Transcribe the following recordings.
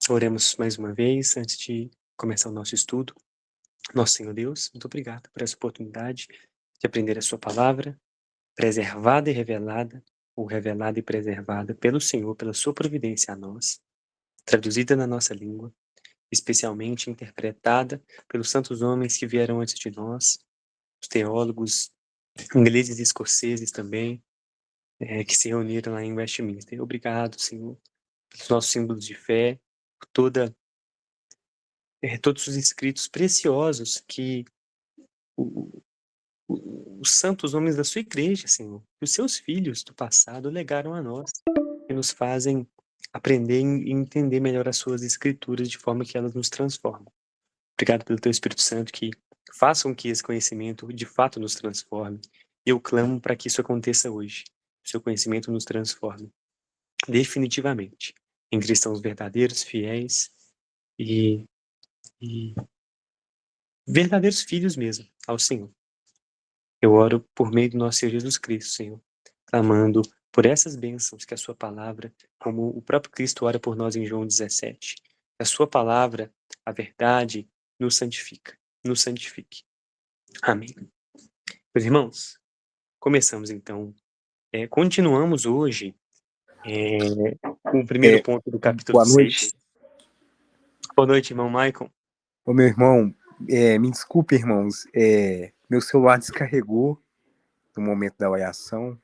Oremos mais uma vez antes de começar o nosso estudo. Nosso Senhor Deus, muito obrigado por essa oportunidade de aprender a sua palavra, preservada e revelada, ou revelada e preservada pelo Senhor, pela sua providência a nós, traduzida na nossa língua, especialmente interpretada pelos santos homens que vieram antes de nós, os teólogos ingleses e escoceses também, que se reuniram lá em Westminster. Obrigado, Senhor, pelos nossos símbolos de fé, por todos os escritos preciosos que o- os santos homens da sua igreja, Senhor, e os seus filhos do passado legaram a nós, que nos fazem aprender e entender melhor as suas escrituras de forma que elas nos transformam. Obrigado pelo teu Espírito Santo que façam que esse conhecimento de fato nos transforme. E eu clamo para que isso aconteça hoje. O seu conhecimento nos transforme definitivamente em cristãos verdadeiros, fiéis e, e verdadeiros filhos mesmo ao Senhor. Eu oro por meio do nosso Senhor Jesus Cristo, Senhor, clamando por essas bênçãos que a sua palavra, como o próprio Cristo ora por nós em João 17, que a sua palavra, a verdade, nos santifica, nos santifique. Amém. Meus irmãos, começamos então, continuamos hoje com o primeiro É, ponto do capítulo boa 6. noite. Boa noite, irmão Maicon. Ô, meu irmão, me desculpe, irmãos, meu celular descarregou no momento da oração,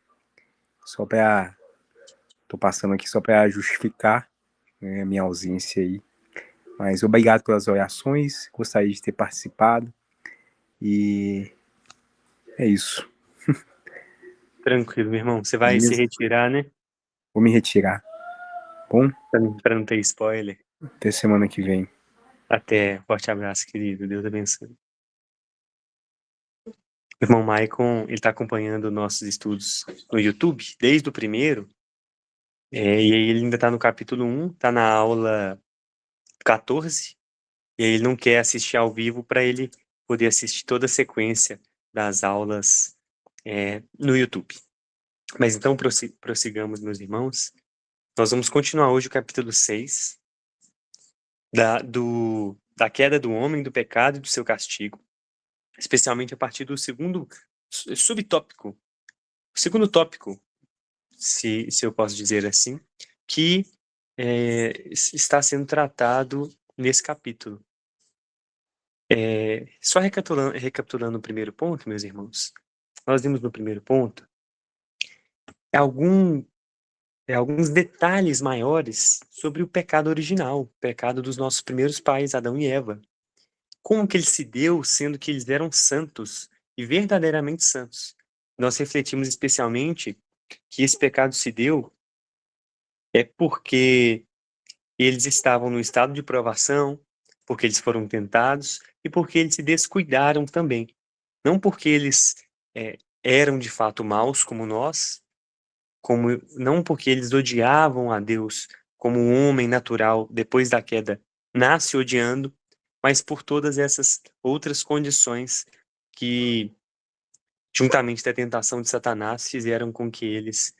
só para tô passando aqui só para justificar, né, a minha ausência aí. Mas obrigado pelas orações, gostaria de ter participado e é isso. Tranquilo, meu irmão. Você vai se Beleza? retirar, né? Vou me retirar. Bom, Para não ter spoiler. até semana que vem. Até. Forte abraço, querido. Deus abençoe. O irmão Maicon, ele está acompanhando nossos estudos no YouTube, desde o primeiro, e aí ele ainda está no capítulo 1, está na aula 14, e aí ele não quer assistir ao vivo para ele poder assistir toda a sequência das aulas no YouTube. Mas então prossigamos, meus irmãos. Nós vamos continuar hoje o capítulo 6, da queda do homem, do pecado e do seu castigo, especialmente a partir do segundo subtópico, o segundo tópico, se eu posso dizer assim, que está sendo tratado nesse capítulo. Só recapitulando o primeiro ponto, meus irmãos, nós vimos no primeiro ponto alguns detalhes maiores sobre o pecado original, o pecado dos nossos primeiros pais, Adão e Eva. Como que ele se deu, sendo que eles eram santos e verdadeiramente santos. Nós refletimos especialmente que esse pecado se deu porque eles estavam no estado de provação, porque eles foram tentados e porque eles se descuidaram também. Não porque eles eram de fato maus como nós, não porque eles odiavam a Deus como um homem natural depois da queda nasce odiando, mas por todas essas outras condições que, juntamente da tentação de Satanás, fizeram com que eles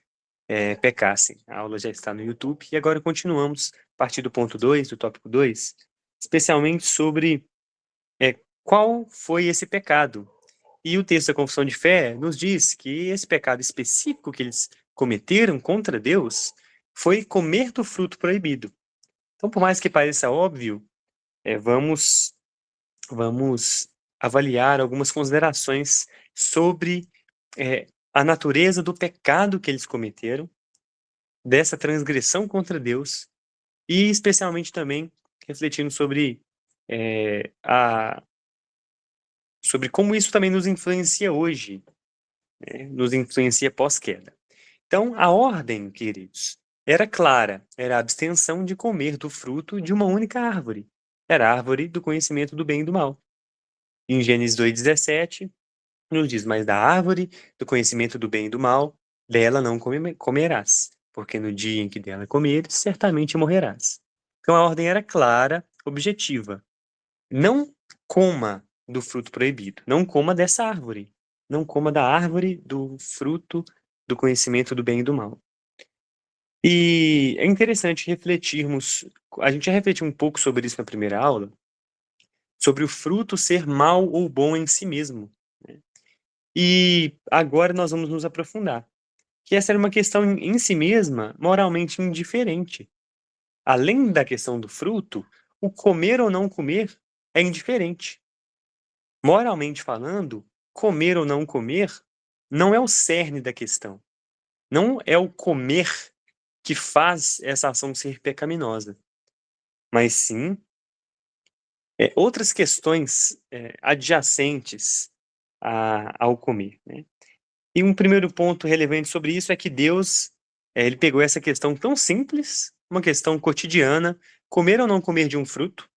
pecassem. A aula já está no YouTube e agora continuamos a partir do ponto 2, do tópico 2, especialmente sobre qual foi esse pecado. E o texto da Confissão de Fé nos diz que esse pecado específico que eles cometeram contra Deus foi comer do fruto proibido. Então, por mais que pareça óbvio, vamos avaliar algumas considerações sobre a natureza do pecado que eles cometeram, dessa transgressão contra Deus, e especialmente também refletindo sobre como isso também nos influencia hoje, né? Nos influencia pós-queda. Então, a ordem, queridos, era clara, era a abstenção de comer do fruto de uma única árvore. Era a árvore do conhecimento do bem e do mal. Em Gênesis 2,17, nos diz, mas da árvore do conhecimento do bem e do mal, dela não comerás, porque no dia em que dela comeres, certamente morrerás. Então a ordem era clara, objetiva. Não coma do fruto proibido, não coma dessa árvore, não coma da árvore do fruto do conhecimento do bem e do mal. E é interessante refletirmos a gente já refletiu um pouco sobre isso na primeira aula, sobre o fruto ser mal ou bom em si mesmo, né. E agora nós vamos nos aprofundar, que essa era uma questão em si mesma moralmente indiferente. Além da questão do fruto, o comer ou não comer é indiferente. Moralmente falando, comer ou não comer não é o cerne da questão. Não é o comer que faz essa ação ser pecaminosa, mas sim outras questões adjacentes ao comer, né? E um primeiro ponto relevante sobre isso é que Deus, ele pegou essa questão tão simples, uma questão cotidiana, comer ou não comer de um fruto,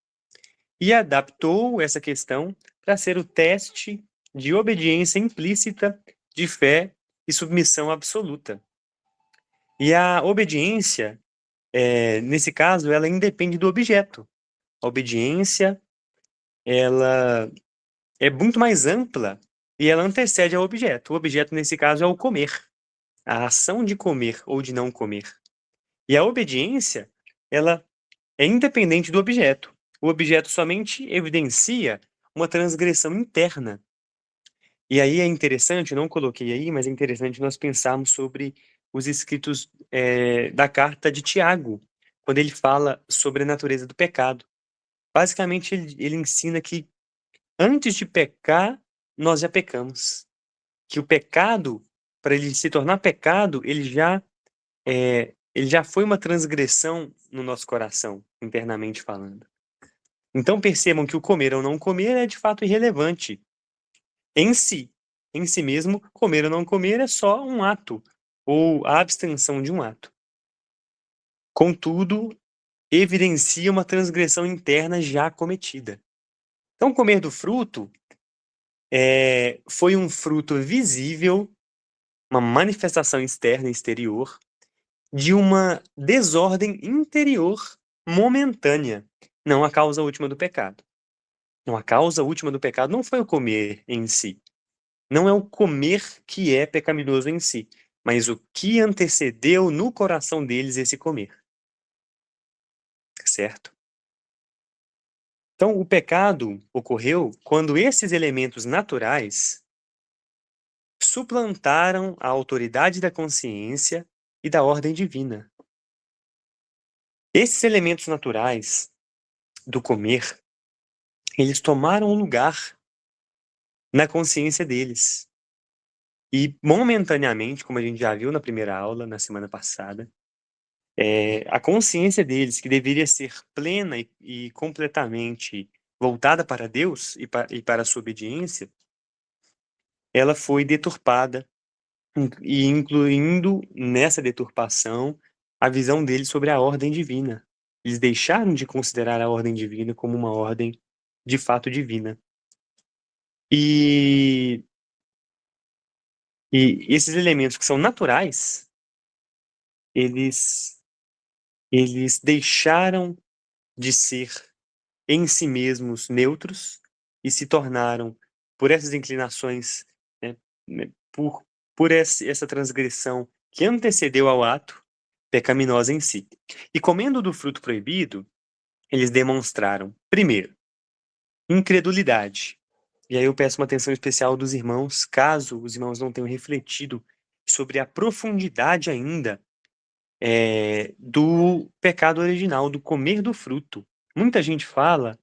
e adaptou essa questão para ser o teste de obediência implícita, de fé e submissão absoluta. E a obediência, nesse caso, ela independe do objeto. A obediência, ela é muito mais ampla e ela antecede ao objeto. O objeto, nesse caso, é o comer, a ação de comer ou de não comer. E a obediência, ela é independente do objeto. O objeto somente evidencia uma transgressão interna. E aí é interessante, não coloquei aí, mas é interessante nós pensarmos sobre os escritos da carta de Tiago, quando ele fala sobre a natureza do pecado. Basicamente, ele ensina que antes de pecar, nós já pecamos. Que o pecado, para ele se tornar pecado, ele já foi uma transgressão no nosso coração, internamente falando. Então percebam que o comer ou não comer é de fato irrelevante em si. Em si mesmo, comer ou não comer é só um ato, ou a abstenção de um ato. Contudo, evidencia uma transgressão interna já cometida. Então, comer do fruto foi um fruto visível, uma manifestação externa e exterior, de uma desordem interior momentânea, não a causa última do pecado. Não, a causa última do pecado não foi o comer em si. Não é o comer que é pecaminoso em si, mas o que antecedeu no coração deles esse comer. Certo? Então, o pecado ocorreu quando esses elementos naturais suplantaram a autoridade da consciência e da ordem divina. Esses elementos naturais do comer, eles tomaram lugar na consciência deles. E momentaneamente, como a gente já viu na primeira aula, na semana passada, a consciência deles, que deveria ser plena e completamente voltada para Deus e para a sua obediência, ela foi deturpada, e incluindo nessa deturpação a visão deles sobre a ordem divina. Eles deixaram de considerar a ordem divina como uma ordem de fato divina. E esses elementos que são naturais, eles deixaram de ser em si mesmos neutros e se tornaram, por essas inclinações, por essa transgressão que antecedeu ao ato, pecaminosa em si. E comendo do fruto proibido, eles demonstraram, primeiro, incredulidade. E aí eu peço uma atenção especial dos irmãos, caso os irmãos não tenham refletido sobre a profundidade ainda do pecado original, do comer do fruto. Muita gente fala,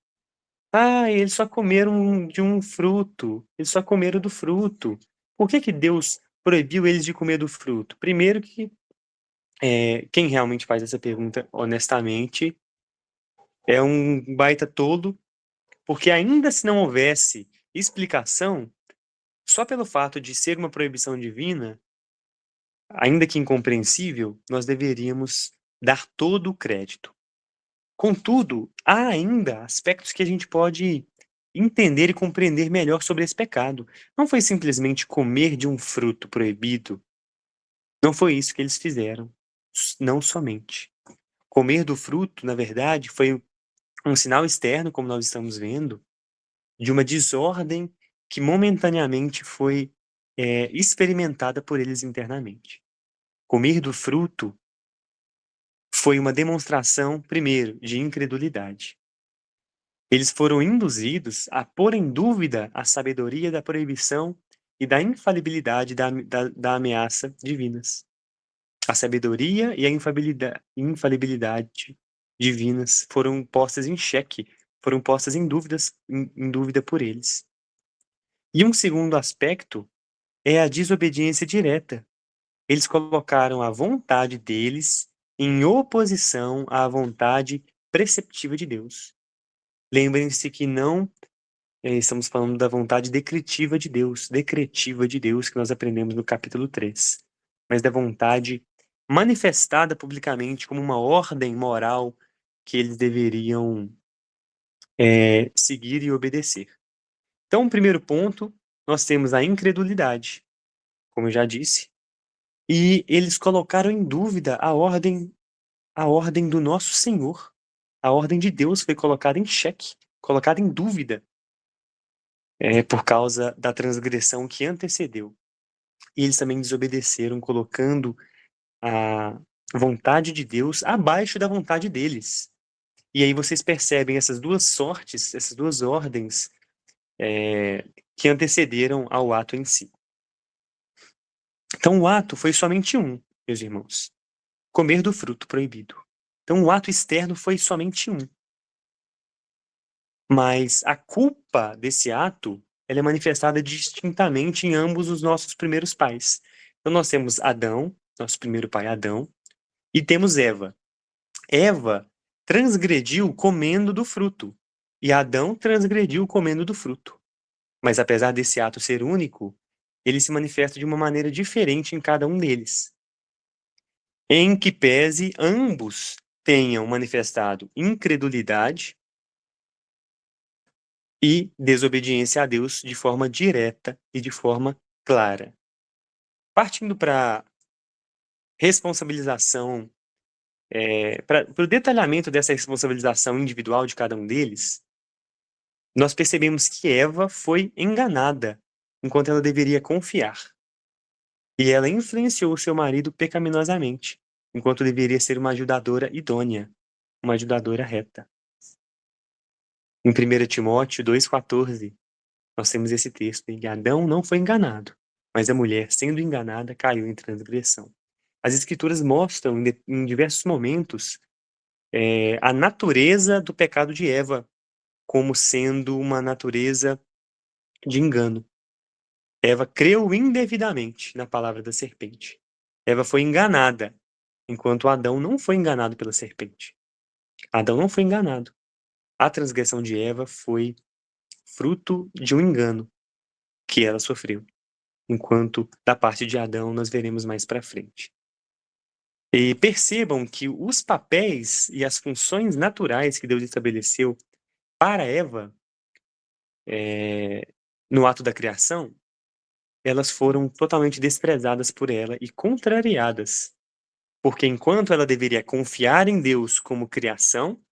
eles só comeram de um fruto, eles só comeram do fruto. Por que Deus proibiu eles de comer do fruto? Primeiro que quem realmente faz essa pergunta honestamente é um baita tolo, porque ainda se não houvesse explicação, só pelo fato de ser uma proibição divina, ainda que incompreensível, nós deveríamos dar todo o crédito. Contudo, há ainda aspectos que a gente pode entender e compreender melhor sobre esse pecado. Não foi simplesmente comer de um fruto proibido. Não foi isso que eles fizeram. Não somente. Comer do fruto, na verdade, foi um sinal externo, como nós estamos vendo, de uma desordem que momentaneamente foi experimentada por eles internamente. Comer do fruto foi uma demonstração, primeiro, de incredulidade. Eles foram induzidos a pôr em dúvida a sabedoria da proibição e da infalibilidade da ameaça divinas. A sabedoria e a infalibilidade divinas foram postas em xeque, foram postas em dúvida por eles. E um segundo aspecto é a desobediência direta. Eles colocaram a vontade deles em oposição à vontade preceptiva de Deus. Lembrem-se que não estamos falando da vontade decretiva de Deus, que nós aprendemos no capítulo 3, mas da vontade manifestada publicamente como uma ordem moral que eles deveriam seguir e obedecer. Então, o primeiro ponto, nós temos a incredulidade, como eu já disse, e eles colocaram em dúvida a ordem do nosso Senhor. A ordem de Deus foi colocada em xeque, colocada em dúvida, por causa da transgressão que antecedeu. E eles também desobedeceram, colocando a vontade de Deus abaixo da vontade deles. E aí vocês percebem essas duas sortes, essas duas ordens que antecederam ao ato em si. Então o ato foi somente um, meus irmãos. Comer do fruto proibido. Então o ato externo foi somente um. Mas a culpa desse ato, ela é manifestada distintamente em ambos os nossos primeiros pais. Então nós temos Adão, nosso primeiro pai Adão, e temos Eva. Eva transgrediu comendo do fruto, e Adão transgrediu comendo do fruto. Mas apesar desse ato ser único, ele se manifesta de uma maneira diferente em cada um deles. Em que pese ambos tenham manifestado incredulidade e desobediência a Deus de forma direta e de forma clara. Partindo para responsabilização, para o detalhamento dessa responsabilização individual de cada um deles, nós percebemos que Eva foi enganada enquanto ela deveria confiar. E ela influenciou seu marido pecaminosamente, enquanto deveria ser uma ajudadora idônea, uma ajudadora reta. Em 1 Timóteo 2,14, nós temos esse texto em que Adão não foi enganado, mas a mulher, sendo enganada, caiu em transgressão. As Escrituras mostram em diversos momentos a natureza do pecado de Eva como sendo uma natureza de engano. Eva creu indevidamente na palavra da serpente. Eva foi enganada, enquanto Adão não foi enganado pela serpente. Adão não foi enganado. A transgressão de Eva foi fruto de um engano que ela sofreu, enquanto da parte de Adão nós veremos mais para frente. E percebam que os papéis e as funções naturais que Deus estabeleceu para Eva no ato da criação, elas foram totalmente desprezadas por ela e contrariadas. Porque enquanto ela deveria confiar em Deus como criação,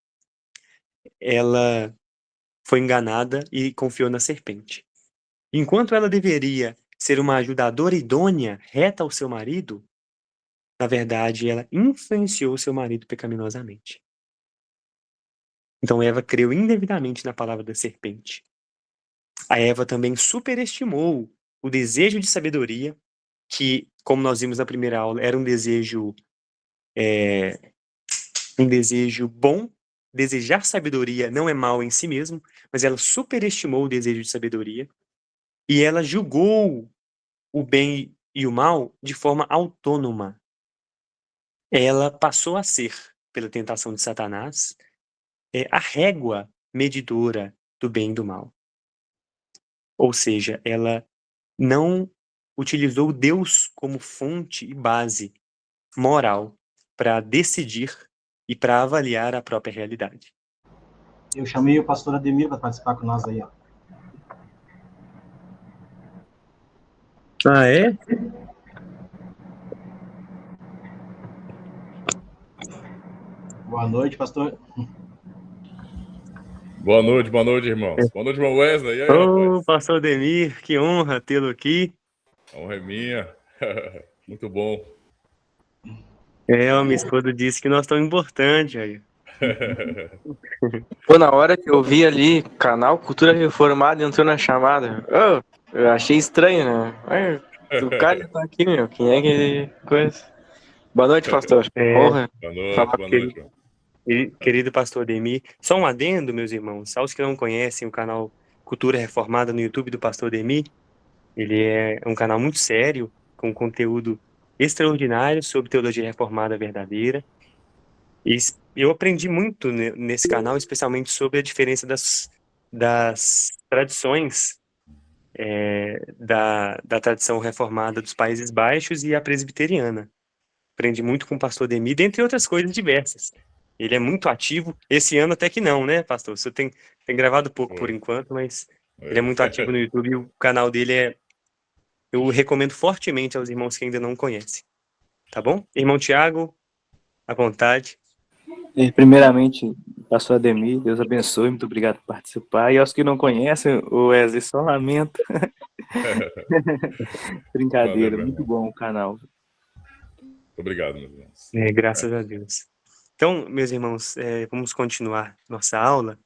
ela foi enganada e confiou na serpente. Enquanto ela deveria ser uma ajudadora idônea, reta ao seu marido, na verdade, ela influenciou seu marido pecaminosamente. Então Eva creu indevidamente na palavra da serpente. A Eva também superestimou o desejo de sabedoria, que, como nós vimos na primeira aula, era um desejo bom. Desejar sabedoria não é mal em si mesmo, mas ela superestimou o desejo de sabedoria e ela julgou o bem e o mal de forma autônoma. Ela passou a ser, pela tentação de Satanás, a régua medidora do bem e do mal. Ou seja, ela não utilizou Deus como fonte e base moral para decidir e para avaliar a própria realidade. Eu chamei o pastor Ademir para participar com nós aí, ó. Ah, é? Boa noite, pastor. Boa noite, irmãos. Boa noite, irmão Wesley. E aí, rapaz? Pastor Ademir, que honra tê-lo aqui. A honra é minha. Muito bom. Minha esposa disse que nós tão importante aí. Pô, na hora que eu vi ali, canal Cultura Reformada entrou na chamada. Eu achei estranho, né? O cara já tá aqui, meu. Quem é que coisa? Boa noite, pastor. Honra. Boa noite, irmão. Querido pastor Ademir, só um adendo, meus irmãos, aos que não conhecem o canal Cultura Reformada no YouTube do pastor Ademir, ele é um canal muito sério, com conteúdo extraordinário sobre teologia reformada verdadeira. E eu aprendi muito nesse canal, especialmente sobre a diferença das tradições da tradição reformada dos Países Baixos e a presbiteriana. Aprendi muito com o pastor Demi, dentre outras coisas diversas. Ele é muito ativo. Esse ano até que não, né, pastor? Você tem gravado pouco por enquanto, mas ele é muito ativo no YouTube e o canal dele eu recomendo fortemente aos irmãos que ainda não conhecem. Tá bom? Irmão Tiago, à vontade. E, primeiramente, pastor Ademir, Deus abençoe, muito obrigado por participar. E aos que não conhecem, o Wesley, só lamento. Brincadeira, Valeu, muito bom o canal. Obrigado, meus irmãos. Graças a Deus. Então, meus irmãos, vamos continuar nossa aula,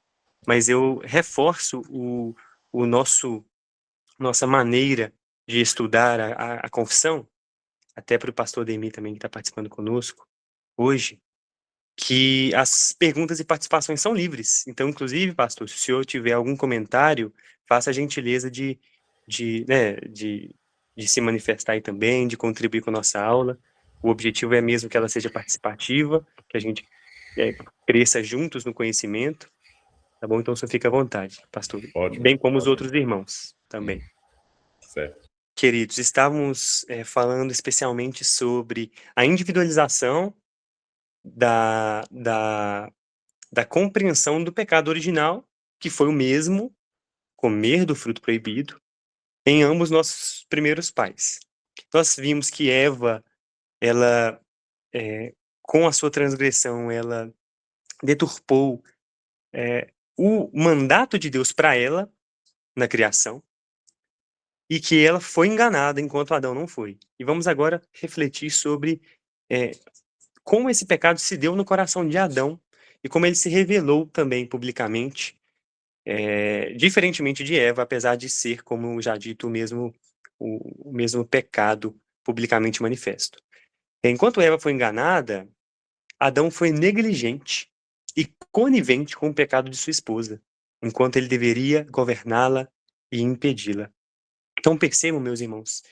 mas eu reforço nossa maneira de estudar a confissão, até para o pastor Demi também, que está participando conosco hoje, que as perguntas e participações são livres. Então, inclusive, pastor, se o senhor tiver algum comentário, faça a gentileza de se manifestar aí também, de contribuir com a nossa aula. O objetivo é mesmo que ela seja participativa, que a gente cresça juntos no conhecimento, tá bom? Então, o senhor fica à vontade, pastor. Ótimo. Bem como os outros irmãos também. Certo. Queridos, estávamos falando especialmente sobre a individualização da compreensão do pecado original, que foi o mesmo, comer do fruto proibido, em ambos nossos primeiros pais. Nós vimos que Eva, ela, com a sua transgressão, ela deturpou o mandato de Deus para ela na criação, e que ela foi enganada enquanto Adão não foi. E vamos agora refletir sobre como esse pecado se deu no coração de Adão e como ele se revelou também publicamente, diferentemente de Eva, apesar de ser, como já dito, o mesmo pecado publicamente manifesto. Enquanto Eva foi enganada, Adão foi negligente e conivente com o pecado de sua esposa, enquanto ele deveria governá-la e impedi-la. Então percebam, meus irmãos,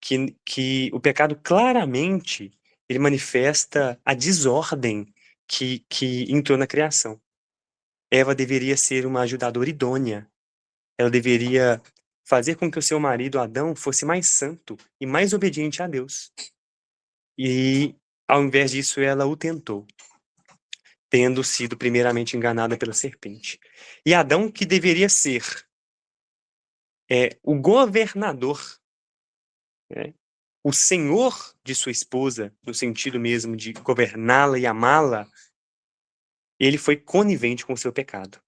que o pecado claramente ele manifesta a desordem que entrou na criação. Eva deveria ser uma ajudadora idônea. Ela deveria fazer com que o seu marido Adão fosse mais santo e mais obediente a Deus. E, ao invés disso, ela o tentou, tendo sido primeiramente enganada pela serpente. E Adão, que deveria ser o governador, o senhor de sua esposa, no sentido mesmo de governá-la e amá-la, ele foi conivente com o seu pecado.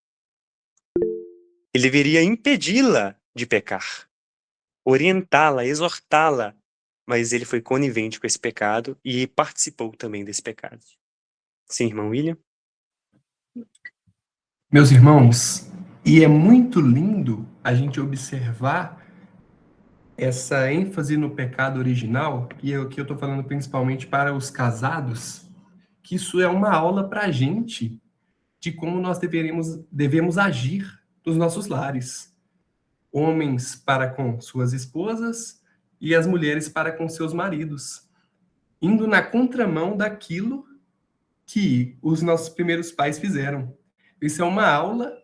Ele deveria impedi-la de pecar, orientá-la, exortá-la, mas ele foi conivente com esse pecado e participou também desse pecado. Sim, irmão William? Meus irmãos, e é muito lindo a gente observar essa ênfase no pecado original, e aqui eu estou falando principalmente para os casados, que isso é uma aula para a gente de como nós devemos agir nos nossos lares. Homens para com suas esposas e as mulheres para com seus maridos, indo na contramão daquilo que os nossos primeiros pais fizeram. Isso é uma aula,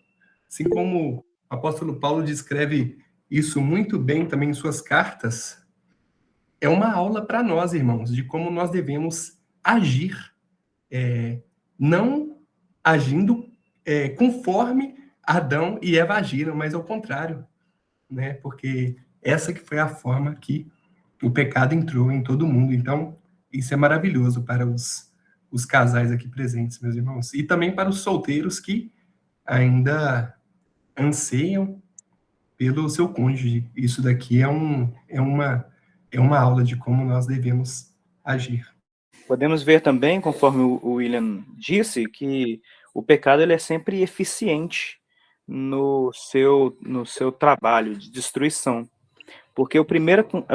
assim como o apóstolo Paulo descreve isso muito bem também em suas cartas, é uma aula para nós, irmãos, de como nós devemos agir, não agindo conforme Adão e Eva agiram, mas ao contrário, né? Porque essa que foi a forma que o pecado entrou em todo mundo. Então, isso é maravilhoso para os casais aqui presentes, meus irmãos, e também para os solteiros que ainda anseiam pelo seu cônjuge. Isso daqui é uma aula de como nós devemos agir. Podemos ver também, conforme o William disse, que o pecado ele é sempre eficiente no seu trabalho de destruição. Porque a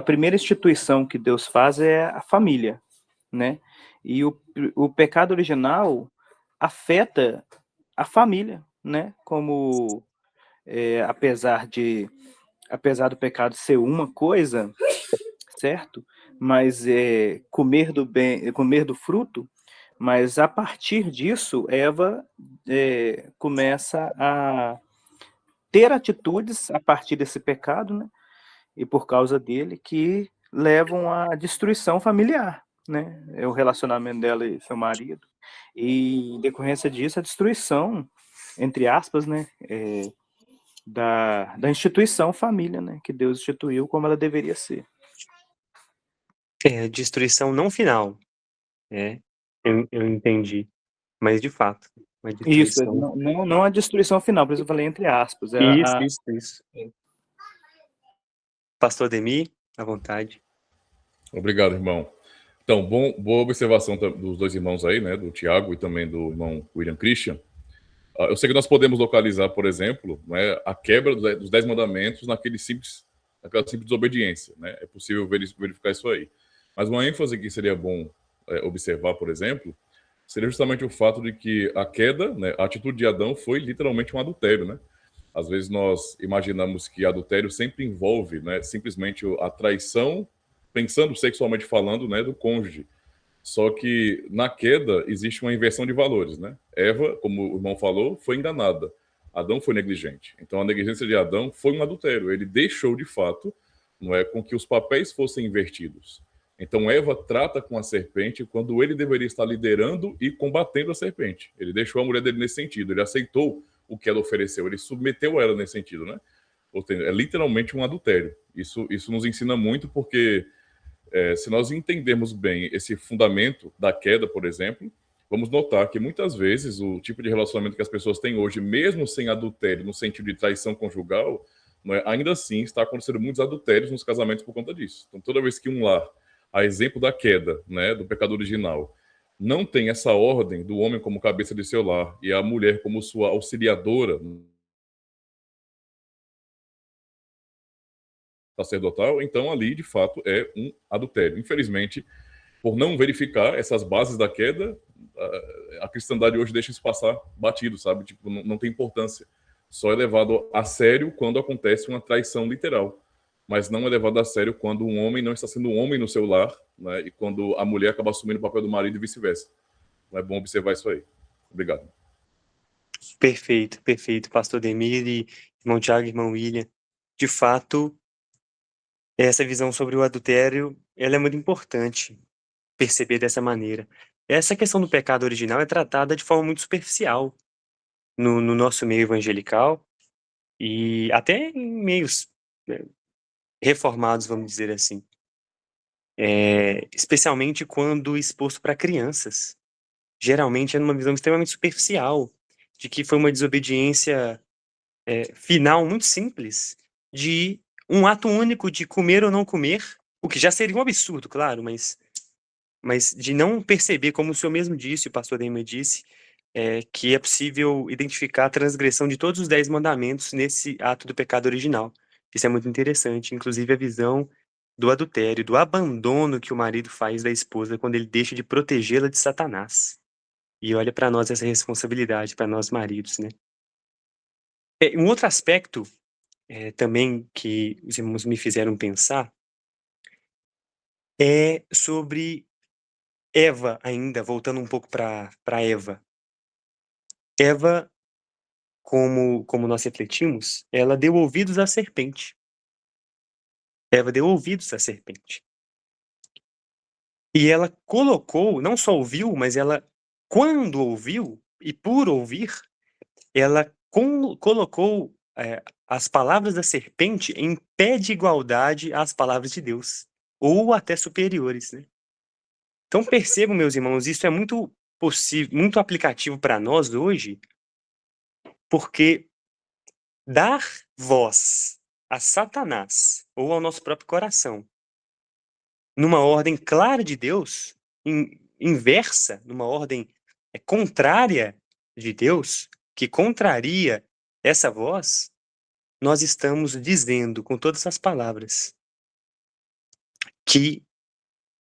primeira instituição que Deus faz é a família, né? E o pecado original afeta a família, né? Como, apesar do pecado ser uma coisa, certo? Mas comer do fruto, mas a partir disso, Eva começa a ter atitudes a partir desse pecado, né? E por causa dele, que levam à destruição familiar, né? É o relacionamento dela e seu marido. E em decorrência disso, a destruição, entre aspas, né? Da instituição família, né? Que Deus instituiu como ela deveria ser. Destruição não final, eu entendi, mas de fato, uma Isso, destruição. não a destruição final, por isso eu falei entre aspas. Isso. Pastor Ademir, à vontade. Obrigado, irmão. Então, boa observação dos dois irmãos aí, né, do Tiago e também do irmão William Christian. Eu sei que nós podemos localizar, por exemplo, né, a quebra dos 10 mandamentos naquela simples desobediência, né? É possível verificar isso aí. Mas uma ênfase que seria bom observar, por exemplo, seria justamente o fato de que a queda, né, a atitude de Adão foi literalmente um adultério, né? Às vezes nós imaginamos que adultério sempre envolve, né, simplesmente a traição, pensando sexualmente falando, né, do cônjuge. Só que na queda existe uma inversão de valores, né? Eva, como o irmão falou, foi enganada. Adão foi negligente. Então a negligência de Adão foi um adultério. Ele deixou de fato, não é, com que os papéis fossem invertidos. Então Eva trata com a serpente quando ele deveria estar liderando e combatendo a serpente. Ele deixou a mulher dele nesse sentido. Ele aceitou o que ela ofereceu. Ele submeteu a ela nesse sentido, né? Ou seja, é literalmente um adultério. Isso nos ensina muito porque se nós entendermos bem esse fundamento da queda, por exemplo, vamos notar que muitas vezes o tipo de relacionamento que as pessoas têm hoje, mesmo sem adultério, no sentido de traição conjugal, não é, ainda assim está acontecendo muitos adultérios nos casamentos por conta disso. Então, toda vez que um lar, a exemplo da queda, né, do pecado original, não tem essa ordem do homem como cabeça de seu lar e a mulher como sua auxiliadora sacerdotal, então ali, de fato, é um adultério. Infelizmente, por não verificar essas bases da queda, a cristandade hoje deixa isso passar batido, sabe? Tipo, não tem importância. Só é levado a sério quando acontece uma traição literal, mas não é levado a sério quando um homem não está sendo um homem no seu lar, né? E quando a mulher acaba assumindo o papel do marido e vice-versa. É bom observar isso aí. Obrigado. Perfeito, pastor Ademir e irmão Tiago, irmão William. De fato, essa visão sobre o adultério, ela é muito importante perceber dessa maneira. Essa questão do pecado original é tratada de forma muito superficial no nosso meio evangelical e até em meios reformados, vamos dizer assim. Especialmente quando exposto para crianças. Geralmente é numa visão extremamente superficial de que foi uma desobediência final muito simples de um ato único de comer ou não comer, o que já seria um absurdo, claro, mas de não perceber, como o senhor mesmo disse, o pastor Dema disse, que é possível identificar a transgressão de todos os 10 mandamentos nesse ato do pecado original. Isso é muito interessante, inclusive a visão do adultério, do abandono que o marido faz da esposa quando ele deixa de protegê-la de Satanás. E olha para nós essa responsabilidade, para nós maridos, né? Um outro aspecto também que os irmãos me fizeram pensar é sobre Eva ainda, voltando um pouco para Eva. Eva, como nós refletimos, ela deu ouvidos à serpente. Eva deu ouvidos à serpente. E ela colocou, não só ouviu, mas ela, quando ouviu, e por ouvir, ela colocou as palavras da serpente em pé de igualdade às palavras de Deus, ou até superiores, né? Então percebam, meus irmãos, isso é muito possível, muito aplicativo para nós hoje, porque dar voz a Satanás ou ao nosso próprio coração, numa ordem clara de Deus, inversa, numa ordem contrária de Deus, que contraria essa voz, nós estamos dizendo com todas essas palavras que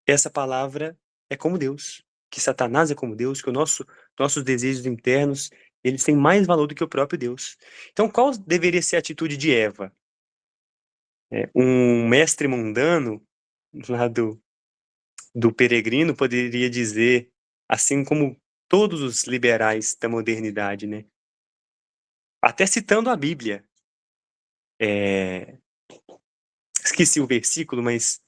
essa palavra é como Deus, que Satanás é como Deus, que nossos desejos internos, eles têm mais valor do que o próprio Deus. Então, qual deveria ser a atitude de Eva? Um mestre mundano, lá do Peregrino, poderia dizer, assim como todos os liberais da modernidade, né? Até citando a Bíblia. Esqueci o versículo, mas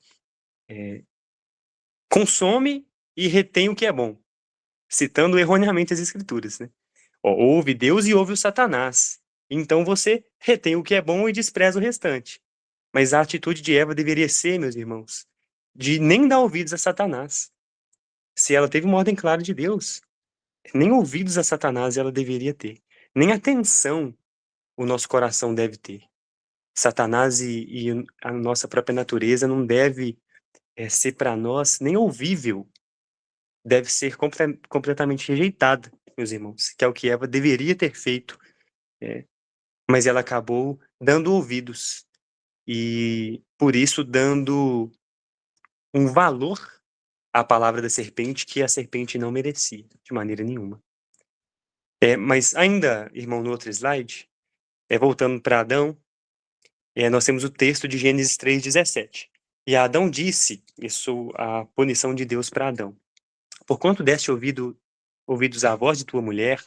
consome e retém o que é bom, citando erroneamente as Escrituras, né? Ouve Deus e ouve o Satanás. Então você retém o que é bom e despreza o restante. Mas a atitude de Eva deveria ser, meus irmãos, de nem dar ouvidos a Satanás. Se ela teve uma ordem clara de Deus, nem ouvidos a Satanás ela deveria ter. Nem atenção o nosso coração deve ter. Satanás e a nossa própria natureza não deve ser para nós nem ouvível. Deve ser completamente rejeitada, meus irmãos, que é o que Eva deveria ter feito. Mas ela acabou dando ouvidos e, por isso, dando um valor à palavra da serpente que a serpente não merecia, de maneira nenhuma. Mas ainda, irmão, no outro slide, voltando para Adão, nós temos o texto de Gênesis 3,17. E Adão disse, isso a punição de Deus para Adão: porquanto deste ouvidos à voz de tua mulher,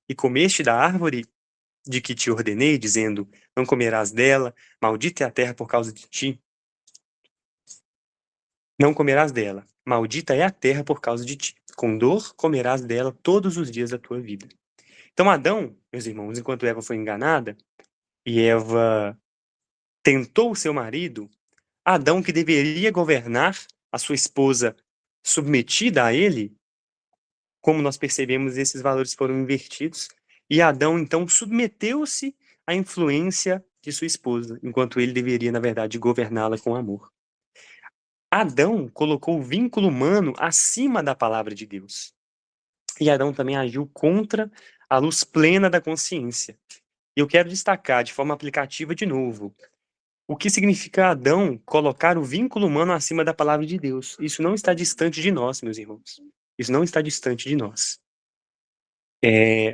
e comeste da árvore de que te ordenei, dizendo, não comerás dela, maldita é a terra por causa de ti. Não comerás dela, maldita é a terra por causa de ti. Com dor comerás dela todos os dias da tua vida. Então Adão, meus irmãos, enquanto Eva foi enganada, e Eva tentou o seu marido, Adão, que deveria governar a sua esposa submetida a ele, como nós percebemos, esses valores foram invertidos, e Adão, então, submeteu-se à influência de sua esposa, enquanto ele deveria, na verdade, governá-la com amor. Adão colocou o vínculo humano acima da palavra de Deus. E Adão também agiu contra a luz plena da consciência. E eu quero destacar, de forma aplicativa, de novo, o que significa Adão colocar o vínculo humano acima da palavra de Deus. Isso não está distante de nós, meus irmãos. Isso não está distante de nós.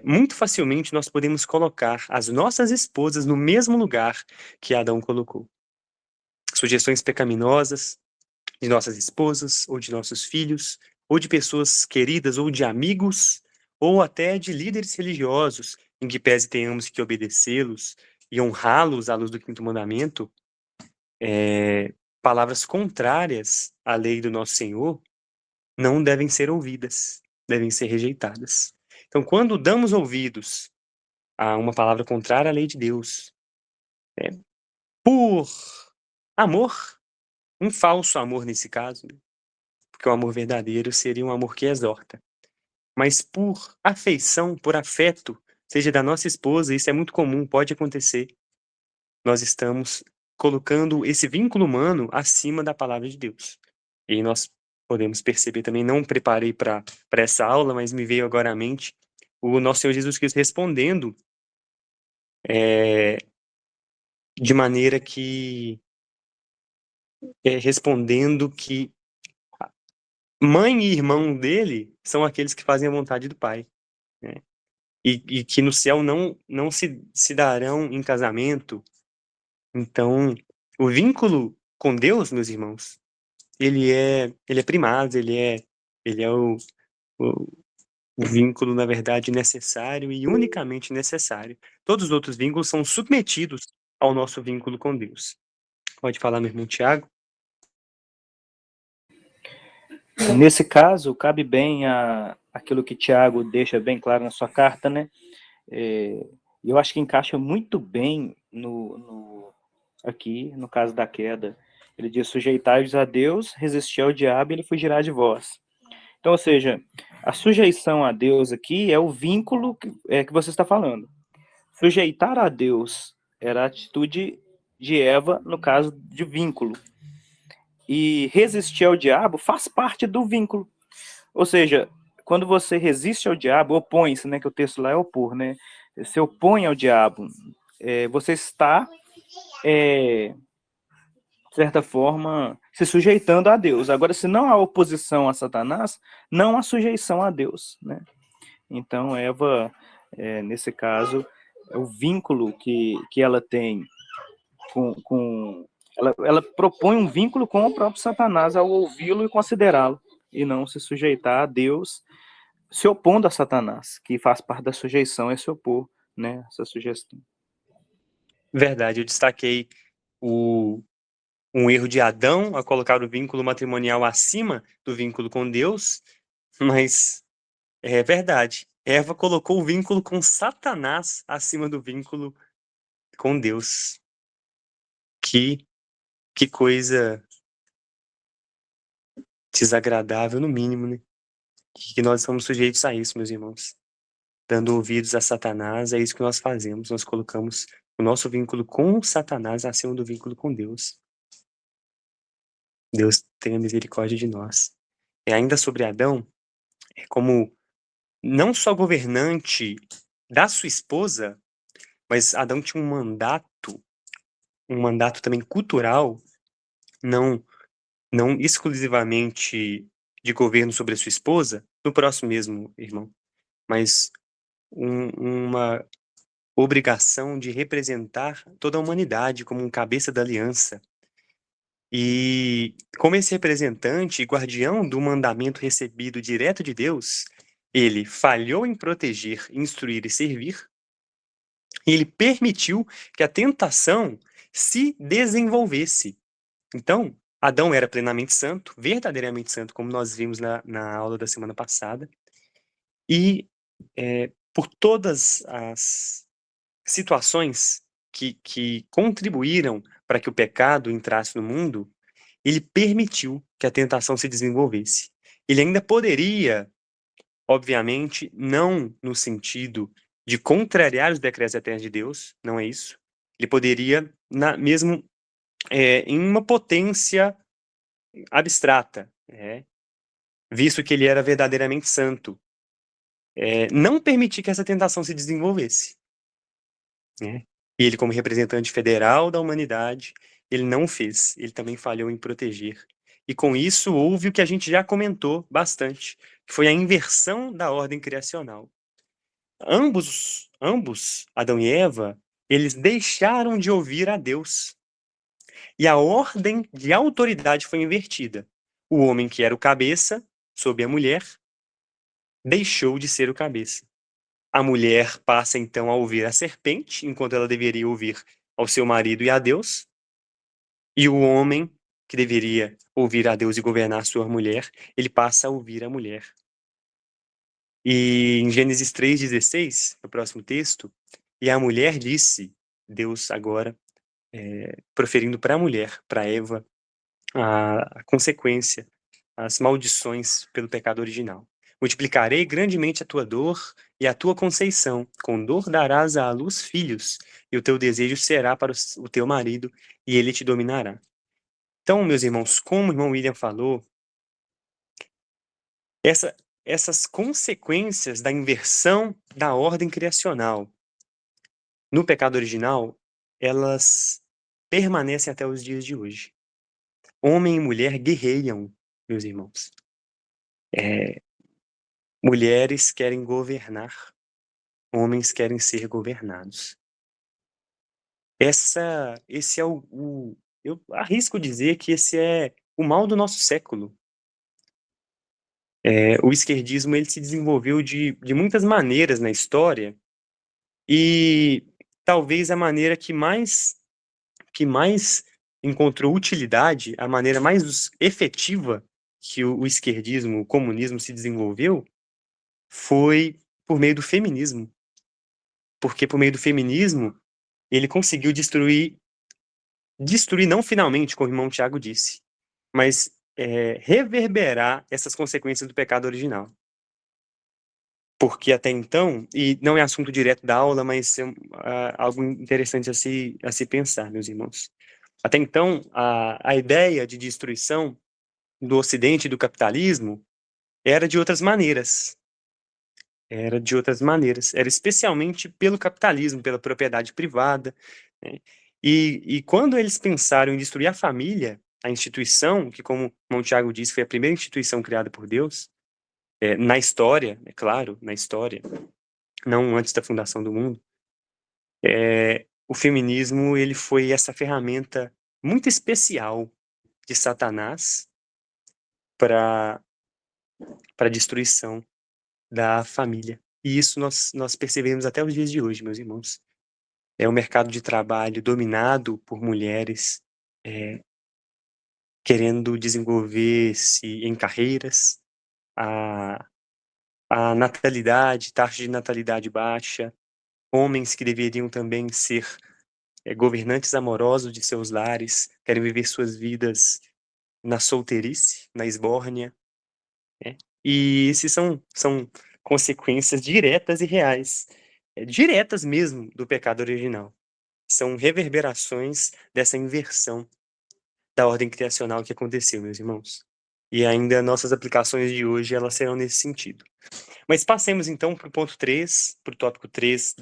Muito facilmente nós podemos colocar as nossas esposas no mesmo lugar que Adão colocou. Sugestões pecaminosas de nossas esposas, ou de nossos filhos, ou de pessoas queridas, ou de amigos, ou até de líderes religiosos, em que pese tenhamos que obedecê-los e honrá-los à luz do quinto mandamento, palavras contrárias à lei do nosso Senhor não devem ser ouvidas, devem ser rejeitadas. Então, quando damos ouvidos a uma palavra contrária à lei de Deus, por amor, um falso amor nesse caso, porque o amor verdadeiro seria um amor que exorta, mas por afeição, por afeto, seja da nossa esposa, isso é muito comum, pode acontecer, nós estamos colocando esse vínculo humano acima da palavra de Deus. E nós podemos perceber também, não preparei para essa aula, mas me veio agora à mente o nosso Senhor Jesus Cristo respondendo de maneira que respondendo que mãe e irmão dele são aqueles que fazem a vontade do Pai, né? E que no céu não se darão em casamento. Então, o vínculo com Deus, meus irmãos, ele é primado, ele é o vínculo, na verdade, necessário e unicamente necessário. Todos os outros vínculos são submetidos ao nosso vínculo com Deus. Pode falar, meu irmão Tiago? Nesse caso, cabe bem aquilo que Tiago deixa bem claro na sua carta, né? Eu acho que encaixa muito bem aqui, no caso da queda. Ele diz, sujeitai-vos a Deus, resistir ao diabo e ele fugirá de vós. Então, ou seja, a sujeição a Deus aqui é o vínculo que você está falando. Sujeitar a Deus era a atitude de Eva, no caso de vínculo. E resistir ao diabo faz parte do vínculo. Ou seja, quando você resiste ao diabo, opõe-se, né, que o texto lá é opor, né? Se opõe ao diabo, você está, de certa forma, se sujeitando a Deus. Agora, se não há oposição a Satanás, não há sujeição a Deus, né? Então, Eva, nesse caso, o vínculo que ela tem ela propõe um vínculo com o próprio Satanás ao ouvi-lo e considerá-lo, e não se sujeitar a Deus, se opondo a Satanás, que faz parte da sujeição, é se opor, né, essa sugestão. Verdade, eu destaquei um erro de Adão a colocar o vínculo matrimonial acima do vínculo com Deus, mas é verdade. Eva colocou o vínculo com Satanás acima do vínculo com Deus. Que coisa desagradável, no mínimo, né? Que nós estamos sujeitos a isso, meus irmãos. Dando ouvidos a Satanás, é isso que nós fazemos. Nós colocamos o nosso vínculo com Satanás acima do vínculo com Deus. Deus tenha misericórdia de nós. E ainda sobre Adão, como não só governante da sua esposa, mas Adão tinha um mandato também cultural, não exclusivamente de governo sobre a sua esposa, no próximo mesmo, irmão, mas uma obrigação de representar toda a humanidade como um cabeça da aliança. E como esse representante e guardião do mandamento recebido direto de Deus, ele falhou em proteger, instruir e servir, e ele permitiu que a tentação se desenvolvesse. Então, Adão era plenamente santo, verdadeiramente santo, como nós vimos na aula da semana passada, e por todas as situações que contribuíram para que o pecado entrasse no mundo, ele permitiu que a tentação se desenvolvesse. Ele ainda poderia, obviamente, não no sentido de contrariar os decretos eternos de Deus, não é isso. Ele poderia, mesmo em uma potência abstrata, visto que ele era verdadeiramente santo, não permitir que essa tentação se desenvolvesse. E ele, como representante federal da humanidade, ele não fez, ele também falhou em proteger. E com isso houve o que a gente já comentou bastante, que foi a inversão da ordem criacional. Ambos, Adão e Eva, eles deixaram de ouvir a Deus. E a ordem de autoridade foi invertida. O homem que era o cabeça, sob a mulher, deixou de ser o cabeça. A mulher passa então a ouvir a serpente, enquanto ela deveria ouvir ao seu marido e a Deus. E o homem, que deveria ouvir a Deus e governar a sua mulher, ele passa a ouvir a mulher. E em Gênesis 3,16, no próximo texto, e a mulher disse, Deus agora, proferindo para a mulher, para Eva, a consequência, as maldições pelo pecado original. Multiplicarei grandemente a tua dor e a tua conceição. Com dor darás à luz filhos, e o teu desejo será para o teu marido, e ele te dominará. Então, meus irmãos, como o irmão William falou, essas consequências da inversão da ordem criacional no pecado original, elas permanecem até os dias de hoje. Homem e mulher guerreiam, meus irmãos. Mulheres querem governar, homens querem ser governados. Esse é eu arrisco dizer que esse é o mal do nosso século. O esquerdismo ele se desenvolveu de muitas maneiras na história, e talvez a maneira que mais encontrou utilidade, a maneira mais efetiva que o esquerdismo, o comunismo se desenvolveu, foi por meio do feminismo. Porque por meio do feminismo, ele conseguiu destruir não finalmente, como o irmão Tiago disse, mas reverberar essas consequências do pecado original. Porque até então, e não é assunto direto da aula, mas é algo interessante a se pensar, meus irmãos. Até então, a ideia de destruição do Ocidente e do capitalismo era de outras maneiras. Era de outras maneiras. Era especialmente pelo capitalismo, pela propriedade privada, né? E quando eles pensaram em destruir a família, a instituição, que, como o Tiago disse, foi a primeira instituição criada por Deus, na história, é claro, na história, não antes da fundação do mundo, o feminismo ele foi essa ferramenta muito especial de Satanás para a destruição da família. E isso nós percebemos até os dias de hoje, meus irmãos. É um mercado de trabalho dominado por mulheres querendo desenvolver-se em carreiras, a, a natalidade, taxa de natalidade baixa, homens que deveriam também ser governantes amorosos de seus lares, querem viver suas vidas na solteirice, na esbórnia, né? E esses são consequências diretas e reais, diretas mesmo do pecado original. São reverberações dessa inversão da ordem criacional que aconteceu, meus irmãos. E ainda nossas aplicações de hoje, elas serão nesse sentido. Mas passemos então para o ponto 3, para o tópico 3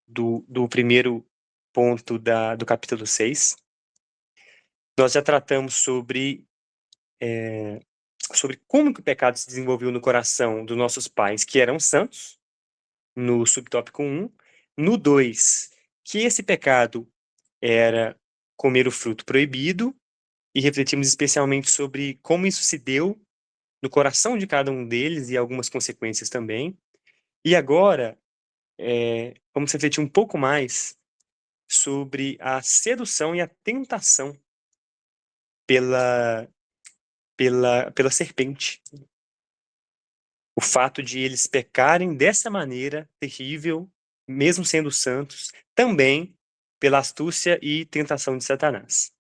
do primeiro ponto do capítulo 6. Nós já tratamos sobre como que o pecado se desenvolveu no coração dos nossos pais, que eram santos, no subtópico 1. No 2, que esse pecado era comer o fruto proibido, e refletimos especialmente sobre como isso se deu no coração de cada um deles e algumas consequências também. E agora, vamos refletir um pouco mais sobre a sedução e a tentação pela serpente. O fato de eles pecarem dessa maneira terrível, mesmo sendo santos, também pela astúcia e tentação de Satanás.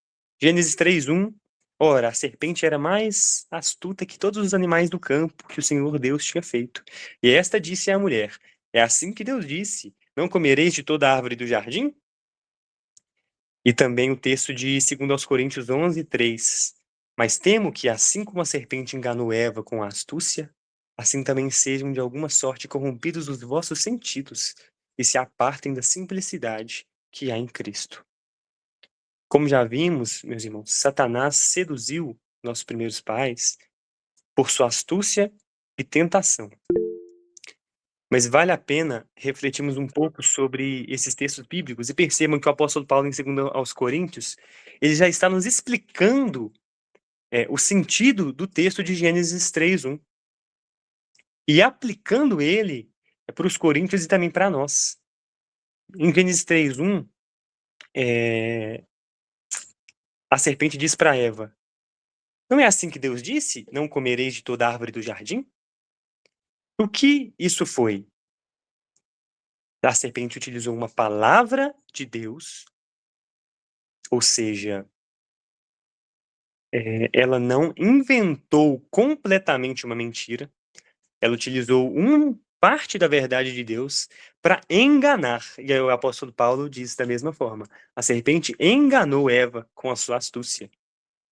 Gênesis 3:1. Ora, a serpente era mais astuta que todos os animais do campo que o Senhor Deus tinha feito. E esta disse à mulher: é assim que Deus disse: não comereis de toda a árvore do jardim? E também o texto de 2 Coríntios 11:3. Mas temo que, assim como a serpente enganou Eva com a astúcia, assim também sejam de alguma sorte corrompidos os vossos sentidos e se apartem da simplicidade que há em Cristo. Como já vimos, meus irmãos, Satanás seduziu nossos primeiros pais por sua astúcia e tentação. Mas vale a pena refletirmos um pouco sobre esses textos bíblicos e percebam que o apóstolo Paulo, em 2 aos Coríntios, ele já está nos explicando o sentido do texto de Gênesis 3:1. E aplicando ele para os coríntios e também para nós. Em Gênesis 3:1, a serpente diz para Eva: não é assim que Deus disse? Não comereis de toda árvore do jardim? O que isso foi? A serpente utilizou uma palavra de Deus, ou seja, ela não inventou completamente uma mentira, ela utilizou parte da verdade de Deus para enganar. E aí o apóstolo Paulo diz da mesma forma: a serpente enganou Eva com a sua astúcia.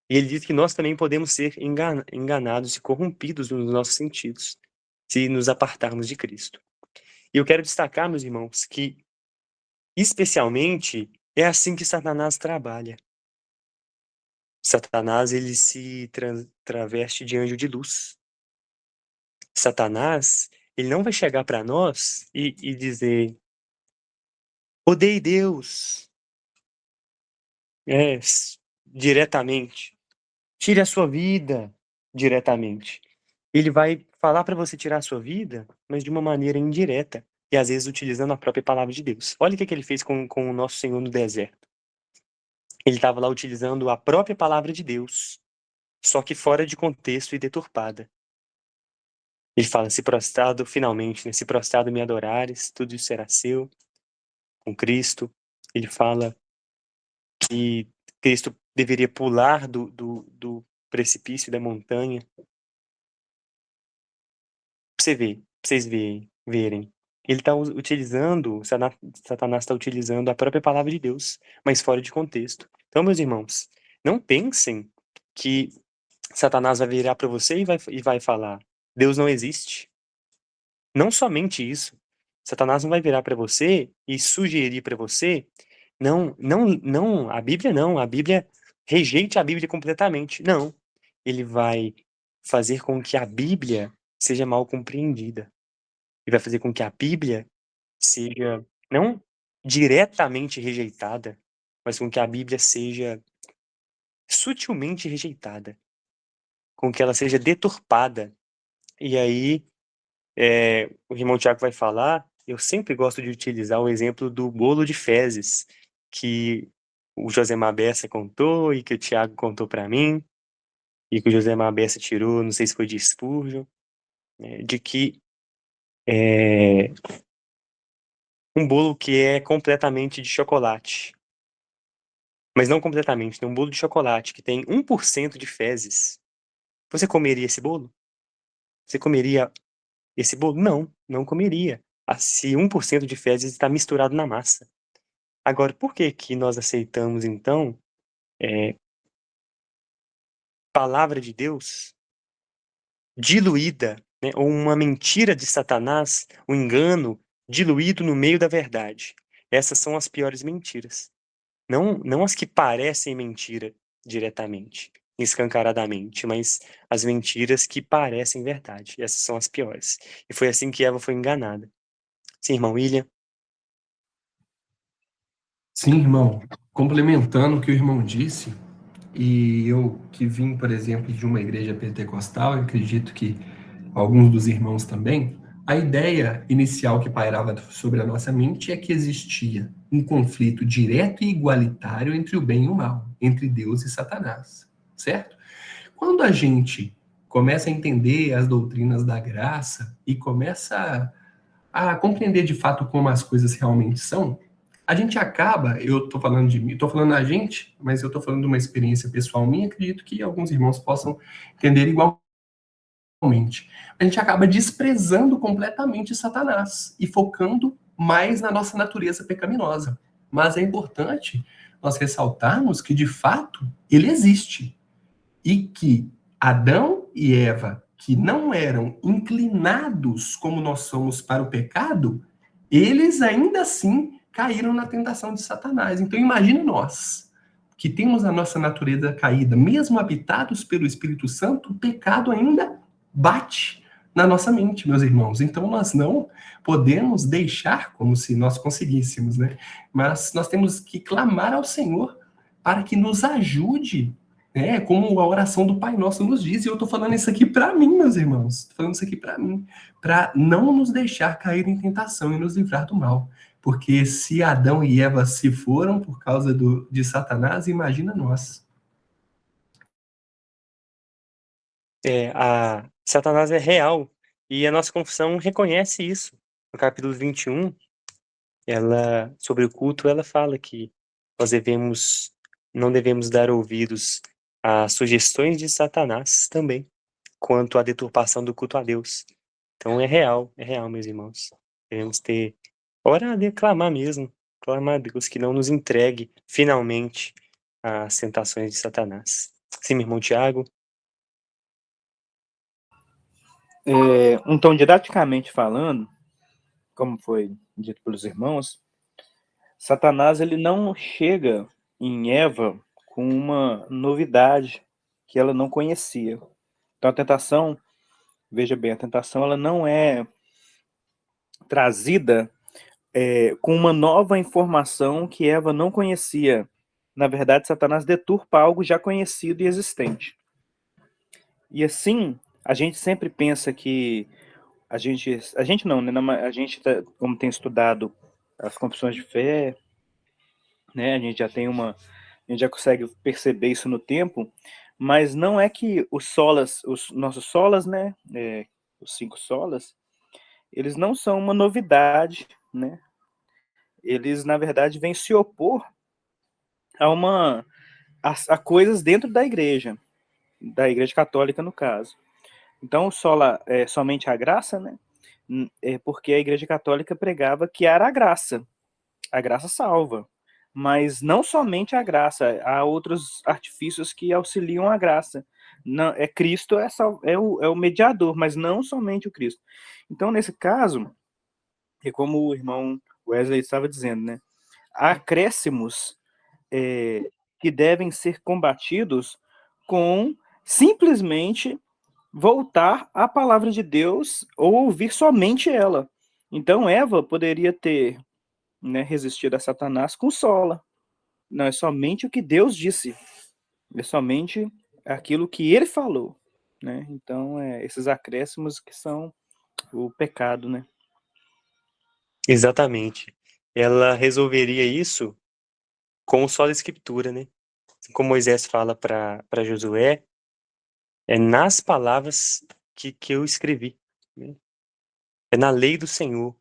E ele diz que nós também podemos ser enganados e corrompidos nos nossos sentidos, se nos apartarmos de Cristo. E eu quero destacar, meus irmãos, que especialmente é assim que Satanás trabalha. Satanás, ele se traveste de anjo de luz. Satanás, ele não vai chegar para nós e dizer: odeie Deus, diretamente. Tire a sua vida diretamente. Ele vai falar para você tirar a sua vida, mas de uma maneira indireta, e às vezes utilizando a própria palavra de Deus. Olha o que ele fez com o nosso Senhor no deserto. Ele estava lá utilizando a própria palavra de Deus, só que fora de contexto e deturpada. Ele fala: se prostrado, finalmente, né? Se prostrado me adorares, tudo isso será seu. Com Cristo, ele fala que Cristo deveria pular do precipício da montanha. Pra vocês verem. Ele está utilizando, Satanás está utilizando a própria palavra de Deus, mas fora de contexto. Então, meus irmãos, não pensem que Satanás vai virar para você e vai falar: Deus não existe. Não somente isso. Satanás não vai virar para você e sugerir para você: não, não, não, a Bíblia não, a Bíblia, rejeite a Bíblia completamente. Não. Ele vai fazer com que a Bíblia seja mal compreendida. Ele vai fazer com que a Bíblia seja não diretamente rejeitada, mas com que a Bíblia seja sutilmente rejeitada, com que ela seja deturpada. E aí, o irmão Tiago vai falar, eu sempre gosto de utilizar o exemplo do bolo de fezes, que o José Mabessa contou e que o Tiago contou para mim, e que o José Mabessa tirou, não sei se foi de Spurgeon, né, de que um bolo que é completamente de chocolate, mas não completamente, né, um bolo de chocolate que tem 1% de fezes, você comeria esse bolo? Você comeria esse bolo? Não, não comeria. Se 1% de fezes está misturado na massa. Agora, por que que nós aceitamos, então, palavra de Deus diluída, né, ou uma mentira de Satanás, um engano diluído no meio da verdade? Essas são as piores mentiras. Não as que parecem mentira diretamente, escancaradamente, mas as mentiras que parecem verdade. Essas são as piores. E foi assim que Eva foi enganada. Sim, irmão William? Sim, irmão. Complementando o que o irmão disse, e eu que vim, por exemplo, de uma igreja pentecostal, eu acredito que alguns dos irmãos também, a ideia inicial que pairava sobre a nossa mente é que existia um conflito direto e igualitário entre o bem e o mal, entre Deus e Satanás, certo? Quando a gente começa a entender as doutrinas da graça e começa a compreender de fato como as coisas realmente são, a gente acaba, eu tô falando de mim, tô falando a gente, mas eu tô falando de uma experiência pessoal minha, acredito que alguns irmãos possam entender igualmente. A gente acaba desprezando completamente Satanás e focando mais na nossa natureza pecaminosa. Mas é importante nós ressaltarmos que, de fato, ele existe. E que Adão e Eva, que não eram inclinados como nós somos para o pecado, eles ainda assim caíram na tentação de Satanás. Então imagine nós, que temos a nossa natureza caída, mesmo habitados pelo Espírito Santo, o pecado ainda bate na nossa mente, meus irmãos. Então nós não podemos deixar como se nós conseguíssemos, né? Mas nós temos que clamar ao Senhor para que nos ajude, né? Como a oração do Pai Nosso nos diz, e eu estou falando isso aqui para mim, meus irmãos. Estou falando isso aqui para mim, para não nos deixar cair em tentação e nos livrar do mal. Porque se Adão e Eva se foram por causa de Satanás, imagina nós. Satanás é real e a nossa confissão reconhece isso. No capítulo 21, sobre o culto, ela fala que nós não devemos dar ouvidos às sugestões de Satanás também, quanto à deturpação do culto a Deus. Então é real, meus irmãos. Devemos orar e clamar mesmo, clamar a Deus que não nos entregue finalmente às tentações de Satanás. Sim, meu irmão Tiago? Então, didaticamente falando, como foi dito pelos irmãos, Satanás ele não chega em Eva com uma novidade que ela não conhecia. Então a tentação, veja bem, a tentação ela não é trazida com uma nova informação que Eva não conhecia. Na verdade, Satanás deturpa algo já conhecido e existente. E assim, a gente sempre pensa que a gente não, né? A gente, como tem estudado as confissões de fé, né? A gente já consegue perceber isso no tempo, mas não é que os nossos solas, né? Os 5 solas, eles não são uma novidade, né? Eles, na verdade, vêm se opor a coisas dentro da igreja católica, no caso. Então, sola é somente a graça, né? É porque a igreja católica pregava que era a graça salva. Mas não somente a graça, há outros artifícios que auxiliam a graça. Não, é Cristo, é o mediador, mas não somente o Cristo. Então, nesse caso, é como o irmão Wesley estava dizendo, né? Há acréscimos que devem ser combatidos com simplesmente voltar à palavra de Deus ou ouvir somente ela. Então, Eva poderia ter, né, resistido a Satanás com sola. Não, é somente o que Deus disse. É somente aquilo que ele falou. Né? Então, esses acréscimos que são o pecado, né? Exatamente. Ela resolveria isso com só a escritura, né? Como Moisés fala para Josué, é nas palavras que eu escrevi, né? É na lei do Senhor.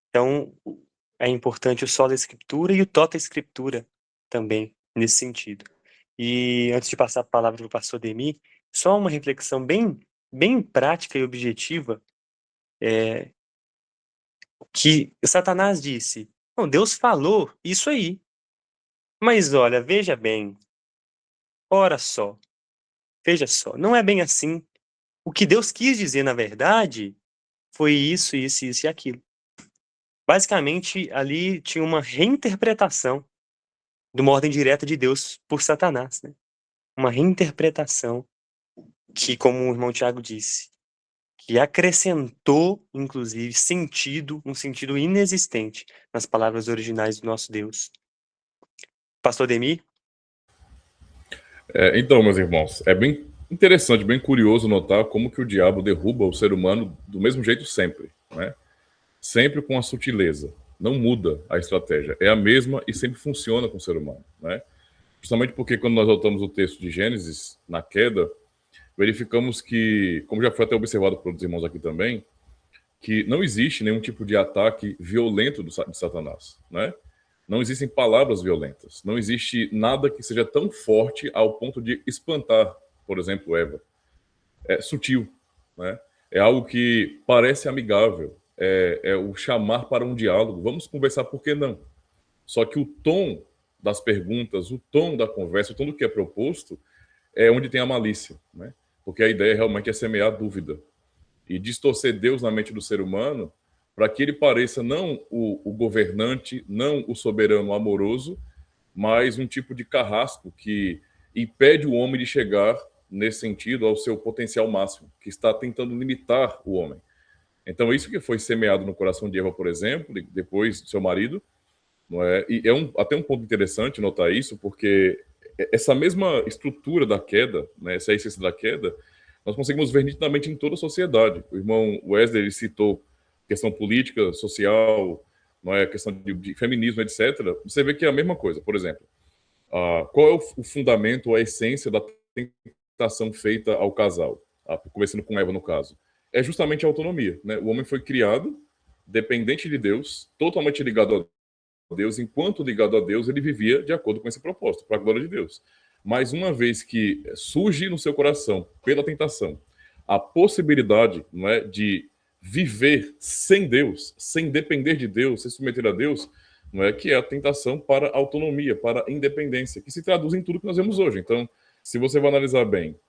Então, é importante o só da escritura e o tota escritura também, nesse sentido. E antes de passar a palavra para o pastor Demi, só uma reflexão bem prática e objetiva, que Satanás disse, não, Deus falou isso aí, mas olha, veja bem, ora só, veja só, não é bem assim. O que Deus quis dizer, na verdade, foi isso, isso, isso e aquilo. Basicamente, ali tinha uma reinterpretação de uma ordem direta de Deus por Satanás, né? Uma reinterpretação que, como o irmão Tiago disse, que acrescentou, inclusive, um sentido inexistente nas palavras originais do nosso Deus. Pastor Demi? Então, meus irmãos, é bem interessante, bem curioso notar como que o diabo derruba o ser humano do mesmo jeito sempre, né? Sempre com a sutileza. Não muda a estratégia. É a mesma e sempre funciona com o ser humano, né? Justamente porque quando nós voltamos o texto de Gênesis, na queda, verificamos que, como já foi até observado pelos irmãos aqui também, que não existe nenhum tipo de ataque violento de Satanás, né? Não existem palavras violentas. Não existe nada que seja tão forte ao ponto de espantar, por exemplo, Eva. É sutil, né? É algo que parece amigável. É o chamar para um diálogo. Vamos conversar, por que não? Só que o tom das perguntas, o tom da conversa, o tom do que é proposto, é onde tem a malícia, né? Porque a ideia realmente é semear dúvida e distorcer Deus na mente do ser humano para que ele pareça não o governante, não o soberano amoroso, mas um tipo de carrasco que impede o homem de chegar, nesse sentido, ao seu potencial máximo, que está tentando limitar o homem. Então, isso que foi semeado no coração de Eva, por exemplo, e depois do seu marido, não é? E até um ponto interessante notar isso, porque essa mesma estrutura da queda, né, essa essência da queda, nós conseguimos ver nitidamente em toda a sociedade. O irmão Wesley citou questão política, social, não é, questão de feminismo, etc. Você vê que é a mesma coisa. Por exemplo, qual é o fundamento, a essência da tentação feita ao casal? Começando com Eva, no caso. É justamente a autonomia, né? O homem foi criado dependente de Deus, totalmente ligado a Deus. Enquanto ligado a Deus, ele vivia de acordo com esse propósito, para a glória de Deus. Mas uma vez que surge no seu coração, pela tentação, a possibilidade, não é, de viver sem Deus, sem depender de Deus, sem submeter a Deus, não é, que é a tentação para a autonomia, para a independência, que se traduz em tudo que nós vemos hoje. Então, se você vai analisar bem,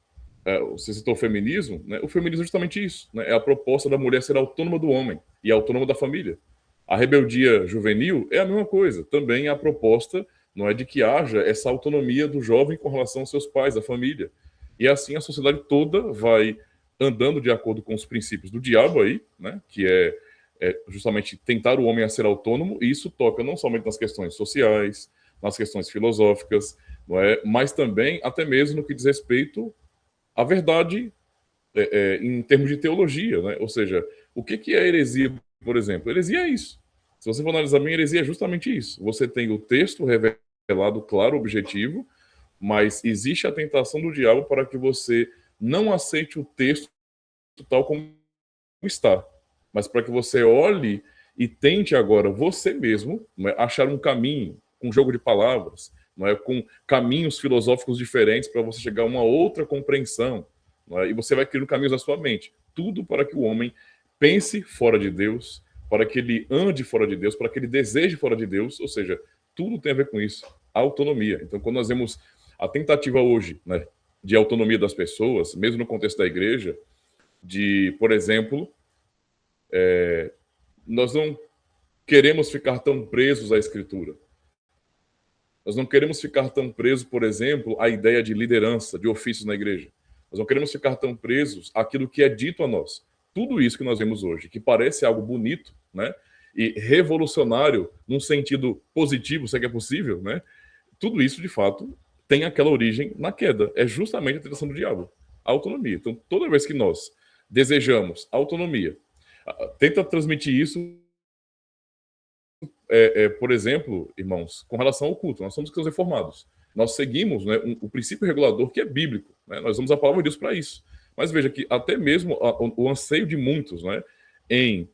você citou o feminismo, né, o feminismo é justamente isso, né, é a proposta da mulher ser autônoma do homem e autônoma da família. A rebeldia juvenil é a mesma coisa, também é a proposta, não é, de que haja essa autonomia do jovem com relação aos seus pais, à família. E assim a sociedade toda vai andando de acordo com os princípios do diabo aí, né, que é justamente tentar o homem a ser autônomo, e isso toca não somente nas questões sociais, nas questões filosóficas, não é, mas também até mesmo no que diz respeito à verdade em termos de teologia, né? Ou seja, o que é heresia, por exemplo? Heresia é isso. Se você for analisar bem, heresia é justamente isso. Você tem o texto revelado, claro, objetivo, mas existe a tentação do diabo para que você não aceite o texto tal como está, mas para que você olhe e tente agora você mesmo, não é, achar um caminho, um jogo de palavras, não é, com caminhos filosóficos diferentes para você chegar a uma outra compreensão, não é, e você vai criando caminhos na sua mente. Tudo para que o homem pense fora de Deus, para que ele ande fora de Deus, para que ele deseje fora de Deus, ou seja, tudo tem a ver com isso, a autonomia. Então, quando nós vemos a tentativa hoje, né, de autonomia das pessoas, mesmo no contexto da igreja, de, por exemplo, nós não queremos ficar tão presos à Escritura. Nós não queremos ficar tão presos, por exemplo, à ideia de liderança, de ofícios na igreja. Nós não queremos ficar tão presos àquilo que é dito a nós. Tudo isso que nós vemos hoje, que parece algo bonito, né? E revolucionário num sentido positivo, se é que é possível, né? Tudo isso, de fato, tem aquela origem na queda. É justamente a tentação do diabo, a autonomia. Então, toda vez que nós desejamos autonomia, tenta transmitir isso, por exemplo, irmãos, com relação ao culto. Nós somos cristãos reformados. Nós seguimos, né, o princípio regulador que é bíblico. Né? Nós usamos a palavra de Deus para isso. Mas veja que até mesmo o anseio de muitos, né, em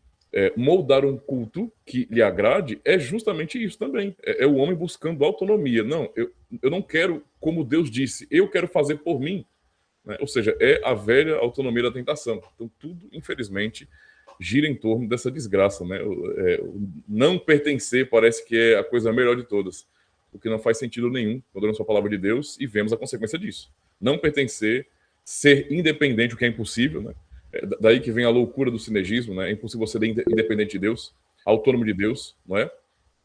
moldar um culto que lhe agrade é justamente isso também. É o homem buscando autonomia. Não, eu não quero como Deus disse, eu quero fazer por mim. Né? Ou seja, é a velha autonomia da tentação. Então, tudo, infelizmente, gira em torno dessa desgraça. Né? Não pertencer parece que é a coisa melhor de todas, o que não faz sentido nenhum quando olhamos a palavra de Deus e vemos a consequência disso. Não pertencer, ser independente, o que é impossível, né? Daí que vem a loucura do sinergismo, né? É impossível ser independente de Deus, autônomo de Deus, não é?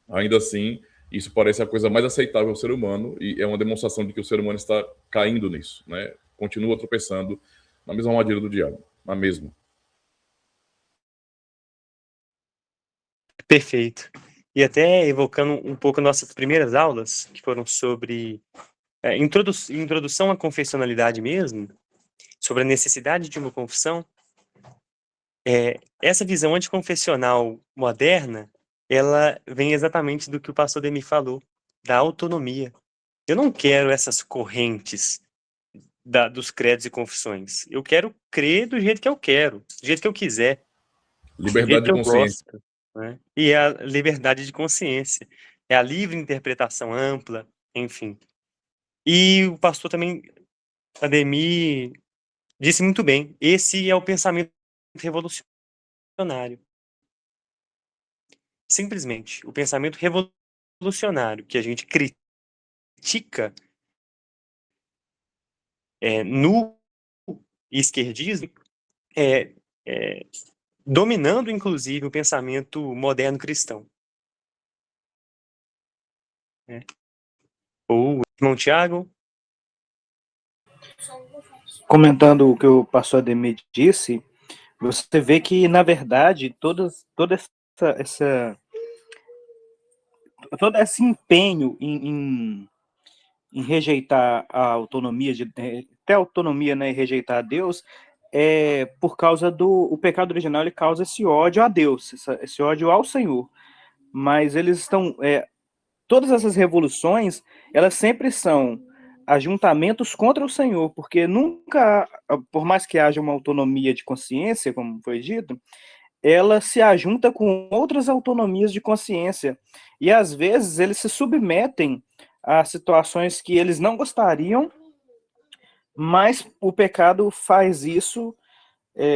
Ainda assim, isso parece a coisa mais aceitável ao ser humano e é uma demonstração de que o ser humano está caindo nisso, né? Continua tropeçando na mesma armadilha do diabo, na mesma. Perfeito. E até evocando um pouco nossas primeiras aulas, que foram sobre introdução à confessionalidade mesmo, sobre a necessidade de uma confissão, essa visão anticonfessional moderna, ela vem exatamente do que o pastor Demi falou, da autonomia. Eu não quero essas correntes dos credos e confissões. Eu quero crer do jeito que eu quero, do jeito que eu quiser, Liberdade de consciência. Gosto, né? E a liberdade de consciência. É a livre interpretação ampla, enfim. E o pastor também, Ademir, disse muito bem, esse é o pensamento revolucionário. Simplesmente, o pensamento revolucionário que a gente critica no esquerdismo, dominando, inclusive, o pensamento moderno cristão. O irmão Tiago? Comentando o que o pastor Ademir disse, você vê que, na verdade, todo esse empenho em rejeitar a autonomia, ter autonomia, né, e rejeitar a Deus, por causa o pecado original, ele causa esse ódio a Deus, esse ódio ao Senhor. Mas eles estão, todas essas revoluções, elas sempre são ajuntamentos contra o Senhor, porque nunca, por mais que haja uma autonomia de consciência, como foi dito, ela se ajunta com outras autonomias de consciência, e às vezes eles se submetem a situações que eles não gostariam, mas o pecado faz isso,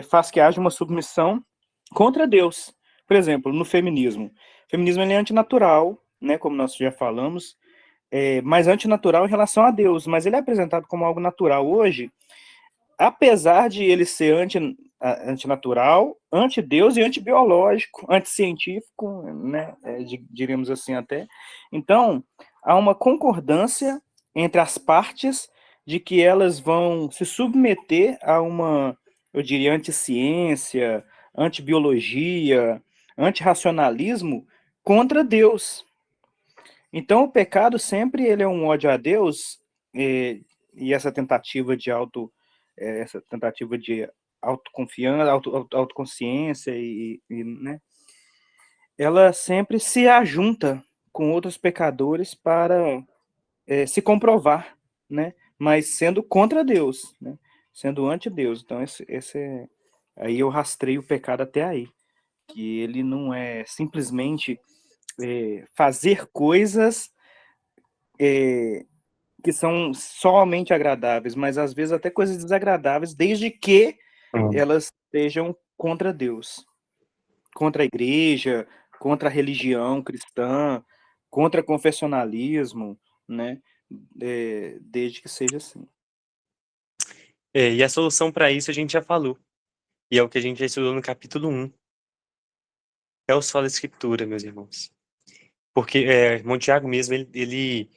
faz que haja uma submissão contra Deus. Por exemplo, no feminismo. O feminismo ele é antinatural, né, como nós já falamos, mas antinatural em relação a Deus, mas ele é apresentado como algo natural hoje, apesar de ele ser antinatural, anti-Deus e antibiológico, anticientífico, né, diríamos assim até. Então, há uma concordância entre as partes de que elas vão se submeter a uma, eu diria, anticiência, antibiologia, antirracionalismo contra Deus. Então, o pecado sempre ele é um ódio a Deus, e essa tentativa de autoconfiança, autoconsciência né, ela sempre se ajunta com outros pecadores para se comprovar, né, mas sendo contra Deus, né, sendo anti-Deus. Então, aí eu rastreio o pecado até aí, que ele não é simplesmente fazer coisas que são somente agradáveis, mas às vezes até coisas desagradáveis, desde que elas sejam contra Deus, contra a igreja, contra a religião cristã, contra confessionalismo, né? Desde que seja assim. E a solução para isso a gente já falou. E é o que a gente já estudou no capítulo 1. É o só da Escritura, meus irmãos. Porque irmão Tiago mesmo, ele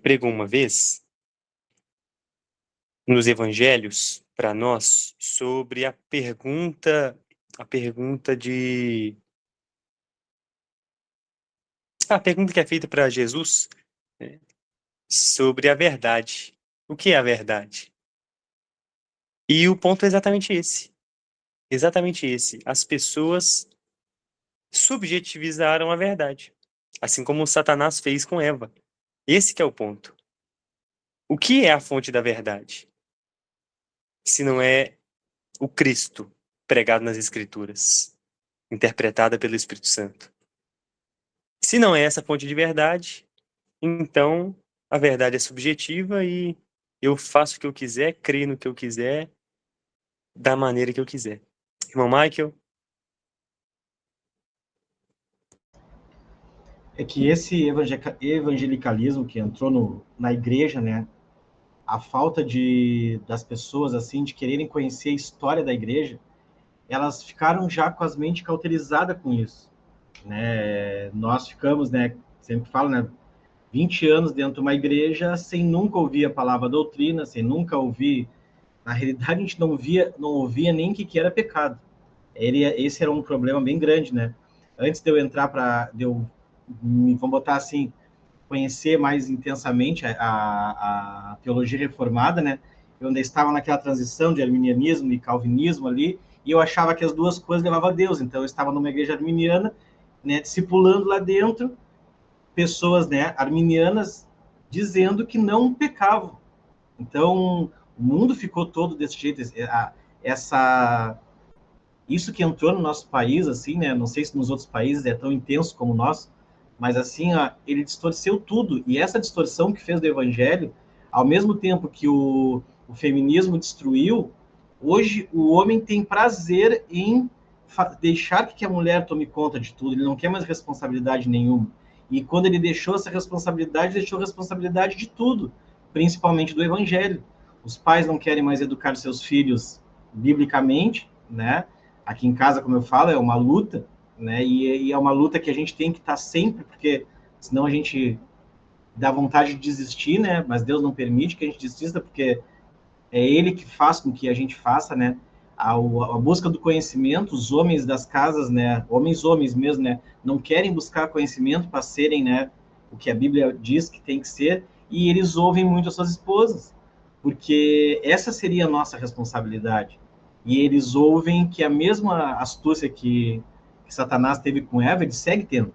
pregou uma vez nos evangelhos para nós sobre a pergunta que é feita para Jesus, né, sobre a verdade. O que é a verdade? E o ponto é exatamente esse. Exatamente esse. As pessoas subjetivizaram a verdade, assim como Satanás fez com Eva. Esse que é o ponto. O que é a fonte da verdade? Se não é o Cristo pregado nas Escrituras, interpretada pelo Espírito Santo. Se não é essa fonte de verdade, então a verdade é subjetiva e eu faço o que eu quiser, creio no que eu quiser, da maneira que eu quiser. Irmão Michael? É que esse evangelicalismo que entrou na igreja, né? A falta das pessoas, assim, de quererem conhecer a história da igreja, elas ficaram já com as mentes cauterizadas com isso, né? Nós ficamos, né? Sempre falo, né? 20 anos dentro de uma igreja sem nunca ouvir a palavra doutrina, sem nunca ouvir. Na realidade, a gente não ouvia nem o que era pecado. Esse era um problema bem grande, né? Antes de eu entrar vamos botar assim, conhecer mais intensamente a teologia reformada, né? Eu ainda estava naquela transição de arminianismo e calvinismo ali, e eu achava que as duas coisas levavam a Deus. Então, eu estava numa igreja arminiana, né, discipulando lá dentro pessoas, né, arminianas, dizendo que não pecavam. Então, o mundo ficou todo desse jeito. Isso que entrou no nosso país, assim, né? Não sei se nos outros países é tão intenso como o nosso, mas assim, ó, ele distorceu tudo. E essa distorção que fez do evangelho, ao mesmo tempo que o feminismo destruiu, hoje o homem tem prazer em deixar que a mulher tome conta de tudo. Ele não quer mais responsabilidade nenhuma. E quando ele deixou essa responsabilidade, deixou a responsabilidade de tudo, principalmente do evangelho. Os pais não querem mais educar seus filhos biblicamente, né? Aqui em casa, como eu falo, é uma luta, né? E é uma luta que a gente tem que estar sempre, porque senão a gente dá vontade de desistir, né? Mas Deus não permite que a gente desista, porque é Ele que faz com que a gente faça, né? A busca do conhecimento, os homens das casas, né? Homens mesmo, né? Não querem buscar conhecimento para serem, né? O que a Bíblia diz que tem que ser, e eles ouvem muito as suas esposas, porque essa seria a nossa responsabilidade. E eles ouvem que a mesma astúcia que Satanás teve com Eva, ele segue tendo.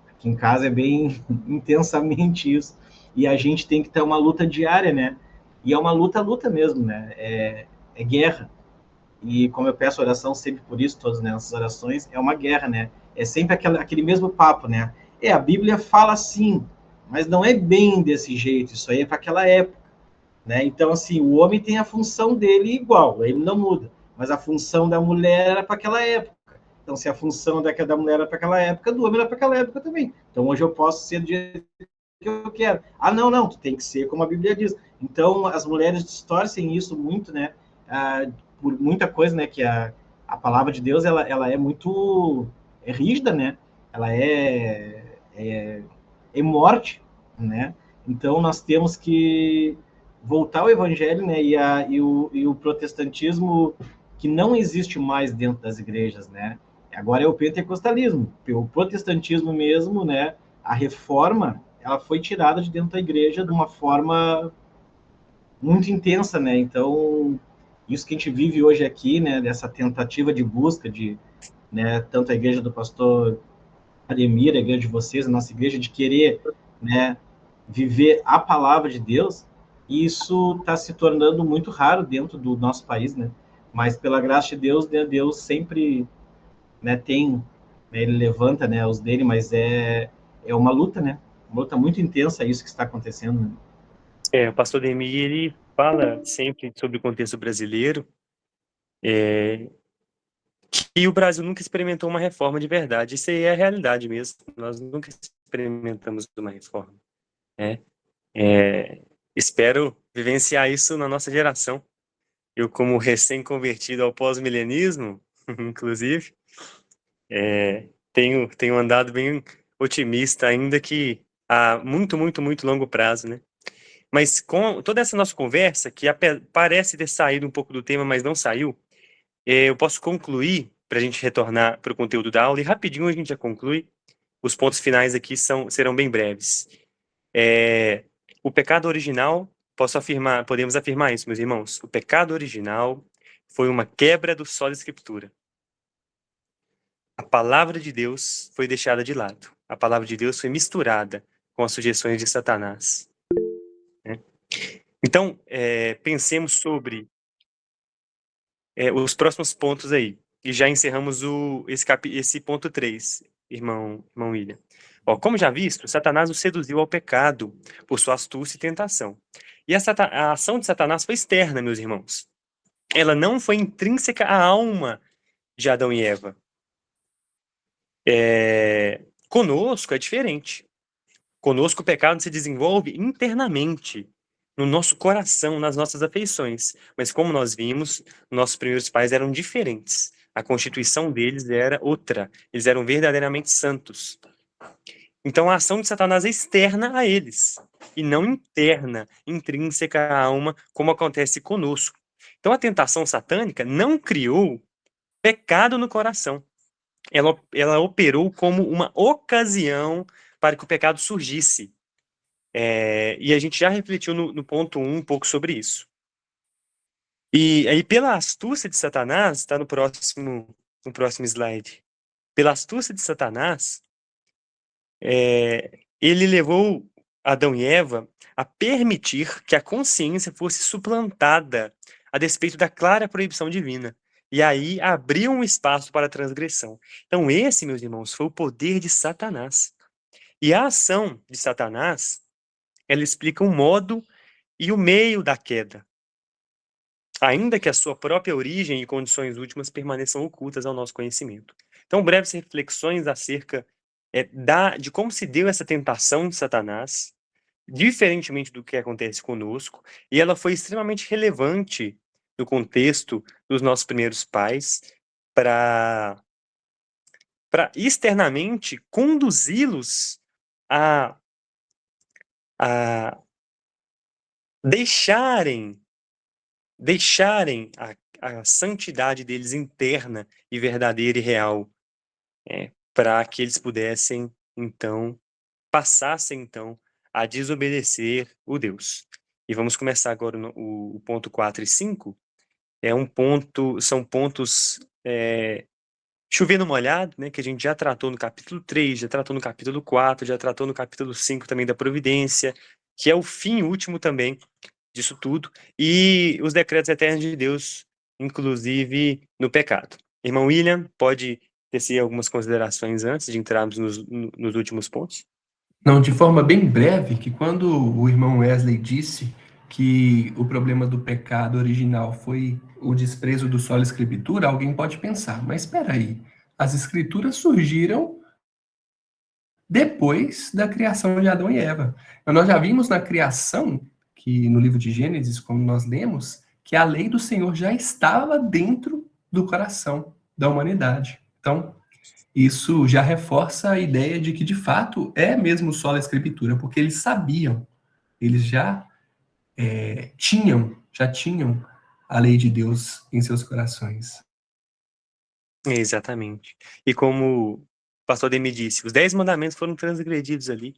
Aqui em casa é bem intensamente isso. E a gente tem que ter uma luta diária, né? E é uma luta mesmo, né? É guerra. E como eu peço oração sempre por isso, todas nessas orações, é uma guerra, né? É sempre aquele mesmo papo, né? A Bíblia fala assim, mas não é bem desse jeito, isso aí é para aquela época, né? Então, assim, o homem tem a função dele igual, ele não muda, mas a função da mulher era para aquela época. Então, se a função da mulher era para aquela época, do homem era para aquela época também. Então, hoje eu posso ser do jeito que eu quero. Ah, não, tu tem que ser como a Bíblia diz. Então, as mulheres distorcem isso muito, né? Por muita coisa, né? Que a palavra de Deus, ela é muito rígida, né? Ela é morte, né? Então, nós temos que voltar ao evangelho, né? E o protestantismo que não existe mais dentro das igrejas, né? Agora é o pentecostalismo, o protestantismo mesmo, né? A reforma, ela foi tirada de dentro da igreja de uma forma muito intensa, né? Então, isso que a gente vive hoje aqui, né? Dessa tentativa de busca de, né? Tanto a igreja do pastor Ademir, a igreja de vocês, a nossa igreja, de querer, né? Viver a palavra de Deus, isso está se tornando muito raro dentro do nosso país, né? Mas pela graça de Deus, né, Deus sempre, né, tem, né, ele levanta, né, os dele, mas é uma luta, né? Uma luta muito intensa isso que está acontecendo, né? O pastor Demir, ele fala sempre sobre o contexto brasileiro, que o Brasil nunca experimentou uma reforma de verdade. Isso aí é a realidade mesmo. Nós nunca experimentamos uma reforma, né? Espero vivenciar isso na nossa geração. Eu, como recém-convertido ao pós-milenismo, inclusive, tenho andado bem otimista, ainda que a muito, muito, muito longo prazo, né? Mas com toda essa nossa conversa, que parece ter saído um pouco do tema, mas não saiu, eu posso concluir, para a gente retornar para o conteúdo da aula, e rapidinho a gente já conclui. Os pontos finais aqui serão bem breves. O pecado original, podemos afirmar isso, meus irmãos. O pecado original foi uma quebra do solo Escritura. A palavra de Deus foi deixada de lado. A palavra de Deus foi misturada com as sugestões de Satanás. Né? Então, pensemos sobre os próximos pontos aí. E já encerramos esse ponto 3, irmão William. Ó, como já visto, Satanás o seduziu ao pecado por sua astúcia e tentação. E a ação de Satanás foi externa, meus irmãos. Ela não foi intrínseca à alma de Adão e Eva. Conosco é diferente. Conosco o pecado se desenvolve internamente, no nosso coração, nas nossas afeições. Mas como nós vimos, nossos primeiros pais eram diferentes. A constituição deles era outra. Eles eram verdadeiramente santos. Então a ação de Satanás é externa a eles, e não interna, intrínseca à alma, como acontece conosco. Então a tentação satânica não criou pecado no coração. Ela operou como uma ocasião para que o pecado surgisse. E a gente já refletiu no ponto 1 um pouco sobre isso. E aí, pela astúcia de Satanás, está no próximo slide. Pela astúcia de Satanás, ele levou Adão e Eva a permitir que a consciência fosse suplantada a despeito da clara proibição divina. E aí abriu um espaço para a transgressão. Então esse, meus irmãos, foi o poder de Satanás. E a ação de Satanás, ela explica o modo e o meio da queda, ainda que a sua própria origem e condições últimas permaneçam ocultas ao nosso conhecimento. Então, breves reflexões acerca de como se deu essa tentação de Satanás, diferentemente do que acontece conosco, e ela foi extremamente relevante no contexto dos nossos primeiros pais para externamente conduzi-los a deixarem a santidade deles interna e verdadeira e real, para que eles pudessem, então, passassem, então, a desobedecer o Deus. E vamos começar agora o ponto 4 e 5. São pontos chovendo molhado, né, que a gente já tratou no capítulo 3, já tratou no capítulo 4, já tratou no capítulo 5 também da providência, que é o fim último também disso tudo, e os decretos eternos de Deus, inclusive no pecado. Irmão William, pode tecer algumas considerações antes de entrarmos nos últimos pontos? Não, de forma bem breve, que quando o irmão Wesley disse que o problema do pecado original foi o desprezo do solo escritura, alguém pode pensar, mas espera aí, as escrituras surgiram depois da criação de Adão e Eva. Então, nós já vimos na criação, que no livro de Gênesis, como nós lemos, que a lei do Senhor já estava dentro do coração da humanidade. Então, isso já reforça a ideia de que, de fato, é mesmo sola escritura, porque eles sabiam, eles já tinham a lei de Deus em seus corações. Exatamente. E como o pastor Demi disse, os 10 mandamentos foram transgredidos ali.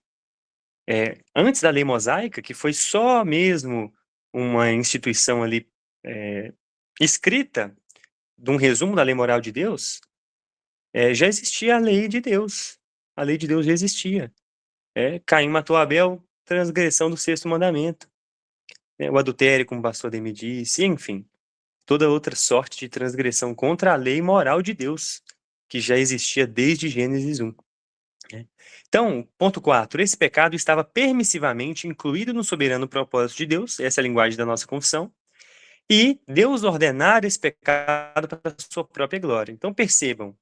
Antes da lei mosaica, que foi só mesmo uma instituição ali escrita, de um resumo da lei moral de Deus, já existia a lei de Deus. A lei de Deus já existia. Caim matou Abel, transgressão do 6º mandamento. O adultério, como o pastor Demi disse, enfim, toda outra sorte de transgressão contra a lei moral de Deus, que já existia desde Gênesis 1. Então, ponto 4, esse pecado estava permissivamente incluído no soberano propósito de Deus, essa é a linguagem da nossa confissão, e Deus ordenara esse pecado para a sua própria glória. Então, percebam,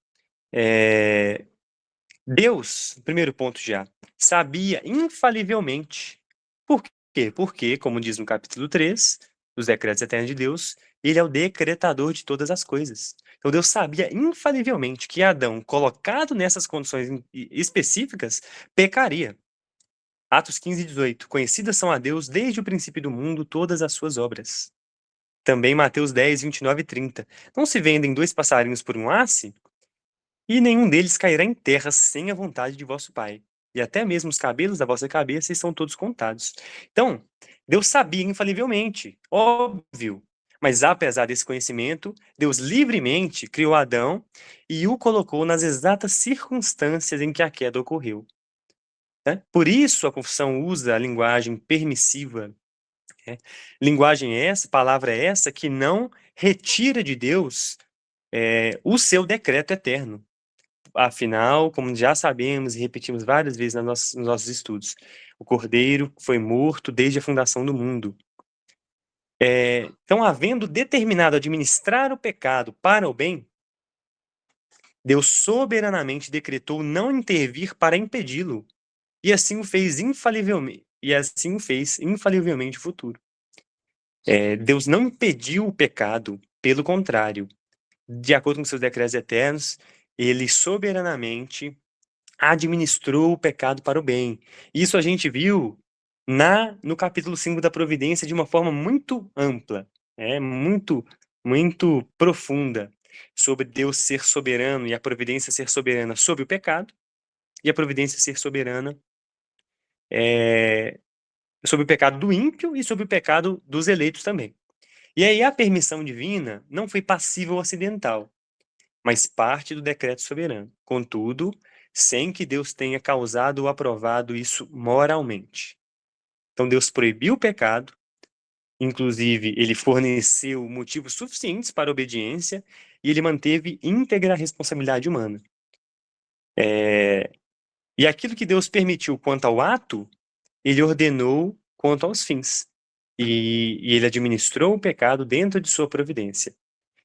Deus, primeiro ponto já, sabia infalivelmente. Por quê? Porque, como diz no capítulo 3, dos decretos eternos de Deus, ele é o decretador de todas as coisas. Então Deus sabia infalivelmente que Adão, colocado nessas condições específicas, pecaria. Atos 15 e 18. Conhecidas são a Deus desde o princípio do mundo todas as suas obras. Também Mateus 10, 29 e 30. Não se vendem 2 passarinhos por um asse? E nenhum deles cairá em terra sem a vontade de vosso Pai. E até mesmo os cabelos da vossa cabeça estão todos contados. Então, Deus sabia infalivelmente, óbvio. Mas apesar desse conhecimento, Deus livremente criou Adão e o colocou nas exatas circunstâncias em que a queda ocorreu. Né? Por isso a confissão usa a linguagem permissiva. Né? Linguagem essa, palavra essa, que não retira de Deus o seu decreto eterno. Afinal, como já sabemos e repetimos várias vezes nos nossos estudos, o Cordeiro foi morto desde a fundação do mundo. Então, havendo determinado administrar o pecado para o bem, Deus soberanamente decretou não intervir para impedi-lo, e assim o fez infalivelmente o futuro. Deus não impediu o pecado, pelo contrário, de acordo com seus decretos eternos, ele soberanamente administrou o pecado para o bem. Isso a gente viu no capítulo 5 da Providência de uma forma muito ampla, muito profunda, sobre Deus ser soberano e a providência ser soberana sobre o pecado, e a providência ser soberana sobre o pecado do ímpio e sobre o pecado dos eleitos também. E aí a permissão divina não foi passiva ou acidental, mas parte do decreto soberano. Contudo, sem que Deus tenha causado ou aprovado isso moralmente. Então Deus proibiu o pecado, inclusive ele forneceu motivos suficientes para a obediência e ele manteve íntegra a responsabilidade humana. E aquilo que Deus permitiu quanto ao ato, ele ordenou quanto aos fins. E ele administrou o pecado dentro de sua providência.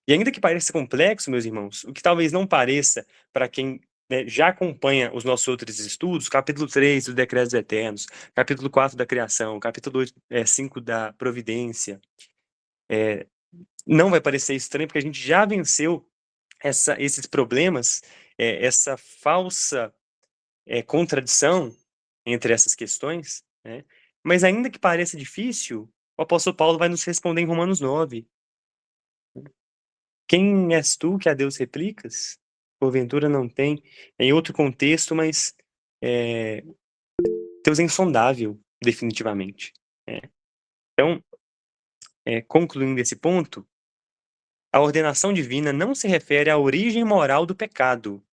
E ainda que pareça complexo, meus irmãos, o que talvez não pareça para quem já acompanha os nossos outros estudos, capítulo 3 dos decretos eternos, capítulo 4 da criação, capítulo 5 da providência, não vai parecer estranho, porque a gente já venceu esses problemas, essa falsa contradição entre essas questões, né? Mas ainda que pareça difícil, o apóstolo Paulo vai nos responder em Romanos 9. Quem és tu que a Deus replicas? Porventura não tem, em outro contexto, mas Deus é insondável, definitivamente. Então, concluindo esse ponto, a ordenação divina não se refere à origem moral do pecado,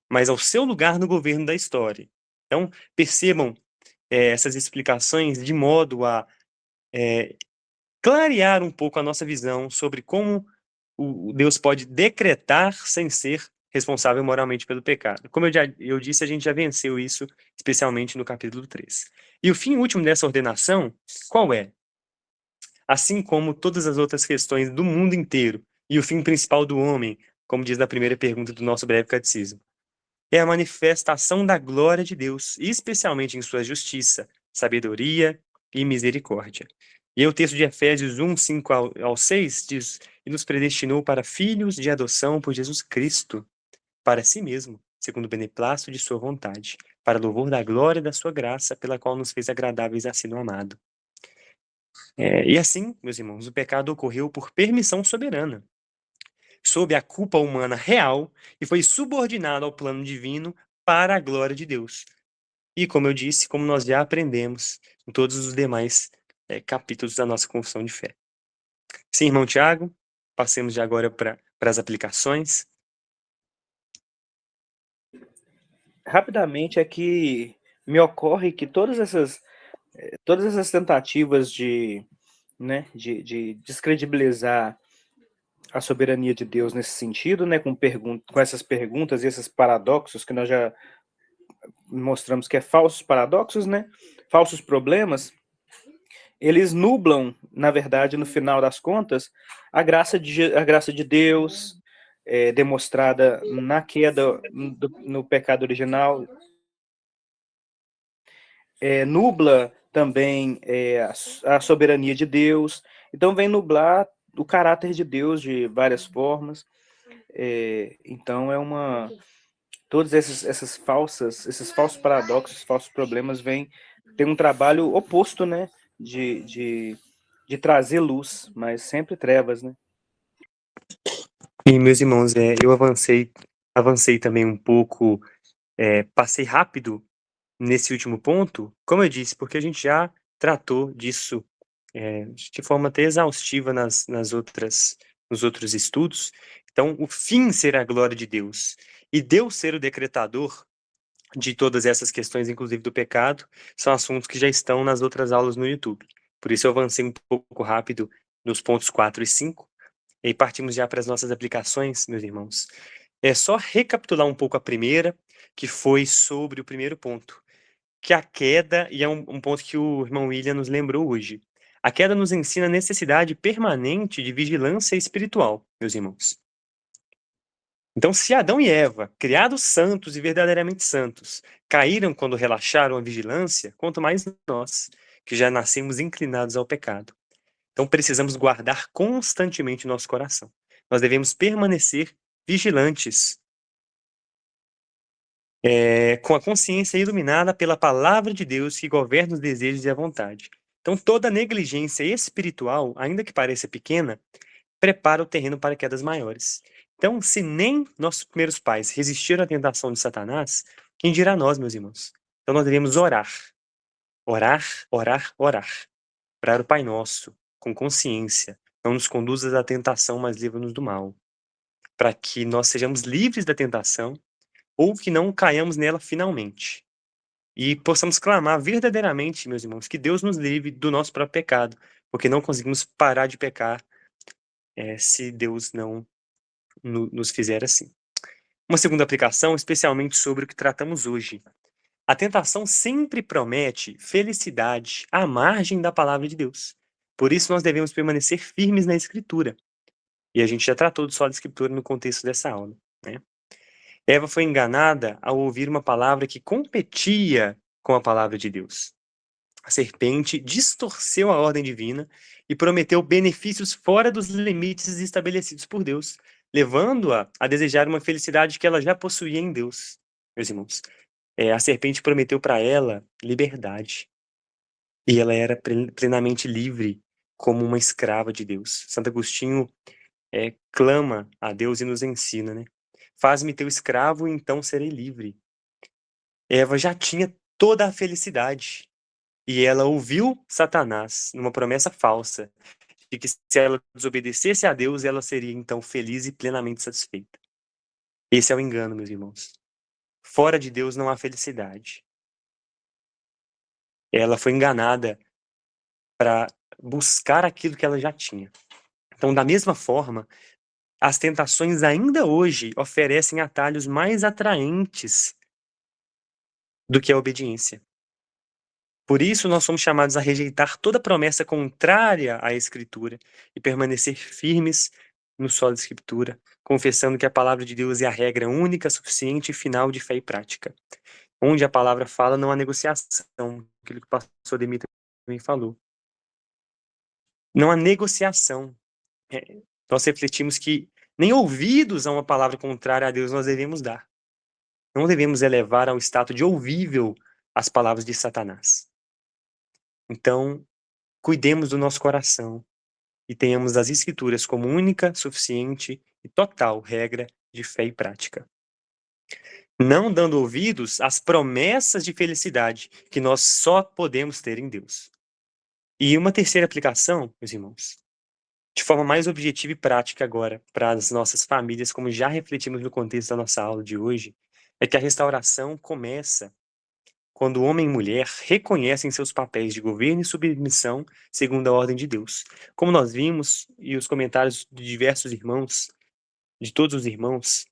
mas ao seu lugar no governo da história. Então, percebam essas explicações de modo a clarear um pouco a nossa visão sobre como o Deus pode decretar sem ser responsável moralmente pelo pecado. Como eu disse, a gente já venceu isso, especialmente no capítulo 3. E o fim último dessa ordenação, qual é? Assim como todas as outras questões do mundo inteiro, e o fim principal do homem, como diz na primeira pergunta do nosso breve catecismo, é a manifestação da glória de Deus, especialmente em sua justiça, sabedoria e misericórdia. E aí o texto de Efésios 1, 5 ao 6 diz: e nos predestinou para filhos de adoção por Jesus Cristo, para si mesmo, segundo o beneplácito de sua vontade, para louvor da glória da sua graça, pela qual nos fez agradáveis a si no amado. E assim, meus irmãos, o pecado ocorreu por permissão soberana, sob a culpa humana real, e foi subordinado ao plano divino para a glória de Deus. E como eu disse, como nós já aprendemos em todos os demais capítulos da nossa confissão de fé. Sim, irmão Tiago, passemos de agora para as aplicações. Rapidamente, é que me ocorre que todas essas tentativas de descredibilizar a soberania de Deus nesse sentido, né, com essas perguntas e esses paradoxos que nós já mostramos que é falsos paradoxos, né, falsos problemas, eles nublam, na verdade, no final das contas, a graça de Deus, demonstrada na queda, no pecado original, nubla também a soberania de Deus. Então, vem nublar o caráter de Deus de várias formas. Então, todos esses falsos paradoxos, falsos problemas tem um trabalho oposto, né, de trazer luz, mas sempre trevas, né? E, meus irmãos, eu avancei também um pouco, passei rápido nesse último ponto, como eu disse, porque a gente já tratou disso de forma até exaustiva nos outros estudos. Então, o fim será a glória de Deus. E Deus ser o decretador de todas essas questões, inclusive do pecado, são assuntos que já estão nas outras aulas no YouTube. Por isso eu avancei um pouco rápido nos pontos 4 e 5, e aí partimos já para as nossas aplicações, meus irmãos. É só recapitular um pouco a primeira, que foi sobre o primeiro ponto, que a queda, e é um ponto que o irmão William nos lembrou hoje. A queda nos ensina a necessidade permanente de vigilância espiritual, meus irmãos. Então, se Adão e Eva, criados santos e verdadeiramente santos, caíram quando relaxaram a vigilância, quanto mais nós, que já nascemos inclinados ao pecado. Então, precisamos guardar constantemente nosso coração. Nós devemos permanecer vigilantes, com a consciência iluminada pela palavra de Deus que governa os desejos e a vontade. Então, toda negligência espiritual, ainda que pareça pequena, prepara o terreno para quedas maiores. Então, se nem nossos primeiros pais resistiram à tentação de Satanás, quem dirá nós, meus irmãos? Então, nós devemos orar. Orar, orar, orar. Orar o Pai Nosso, com consciência. Não nos conduzas à tentação, mas livra-nos do mal. Para que nós sejamos livres da tentação ou que não caiamos nela finalmente. E possamos clamar verdadeiramente, meus irmãos, que Deus nos livre do nosso próprio pecado, porque não conseguimos parar de pecar se Deus não nos fizer assim. Uma segunda aplicação, especialmente sobre o que tratamos hoje. A tentação sempre promete felicidade à margem da palavra de Deus. Por isso nós devemos permanecer firmes na Escritura. E a gente já tratou do solo da Escritura no contexto dessa aula, né? Eva foi enganada ao ouvir uma palavra que competia com a palavra de Deus. A serpente distorceu a ordem divina e prometeu benefícios fora dos limites estabelecidos por Deus, levando-a a desejar uma felicidade que ela já possuía em Deus. Meus irmãos, a serpente prometeu para ela liberdade. E ela era plenamente livre, como uma escrava de Deus. Santo Agostinho clama a Deus e nos ensina, né? Faz-me teu escravo e então serei livre. Eva já tinha toda a felicidade. E ela ouviu Satanás numa promessa falsa de que se ela desobedecesse a Deus, ela seria então feliz e plenamente satisfeita. Esse é o engano, meus irmãos. Fora de Deus não há felicidade. Ela foi enganada para buscar aquilo que ela já tinha. Então, da mesma forma, as tentações ainda hoje oferecem atalhos mais atraentes do que a obediência. Por isso, nós somos chamados a rejeitar toda promessa contrária à Escritura e permanecer firmes no solo da Escritura, confessando que a palavra de Deus é a regra única, suficiente e final de fé e prática. Onde a palavra fala, não há negociação, aquilo que o pastor Demetrio também falou. Não há negociação. Nós refletimos que nem ouvidos a uma palavra contrária a Deus nós devemos dar. Não devemos elevar ao status de ouvível as palavras de Satanás. Então, cuidemos do nosso coração e tenhamos as Escrituras como única, suficiente e total regra de fé e prática. Não dando ouvidos às promessas de felicidade que nós só podemos ter em Deus. E uma terceira aplicação, meus irmãos, de forma mais objetiva e prática agora para as nossas famílias, como já refletimos no contexto da nossa aula de hoje, é que a restauração começa quando homem e mulher reconhecem seus papéis de governo e submissão segundo a ordem de Deus. Como nós vimos, e os comentários de diversos irmãos, de todos os irmãos,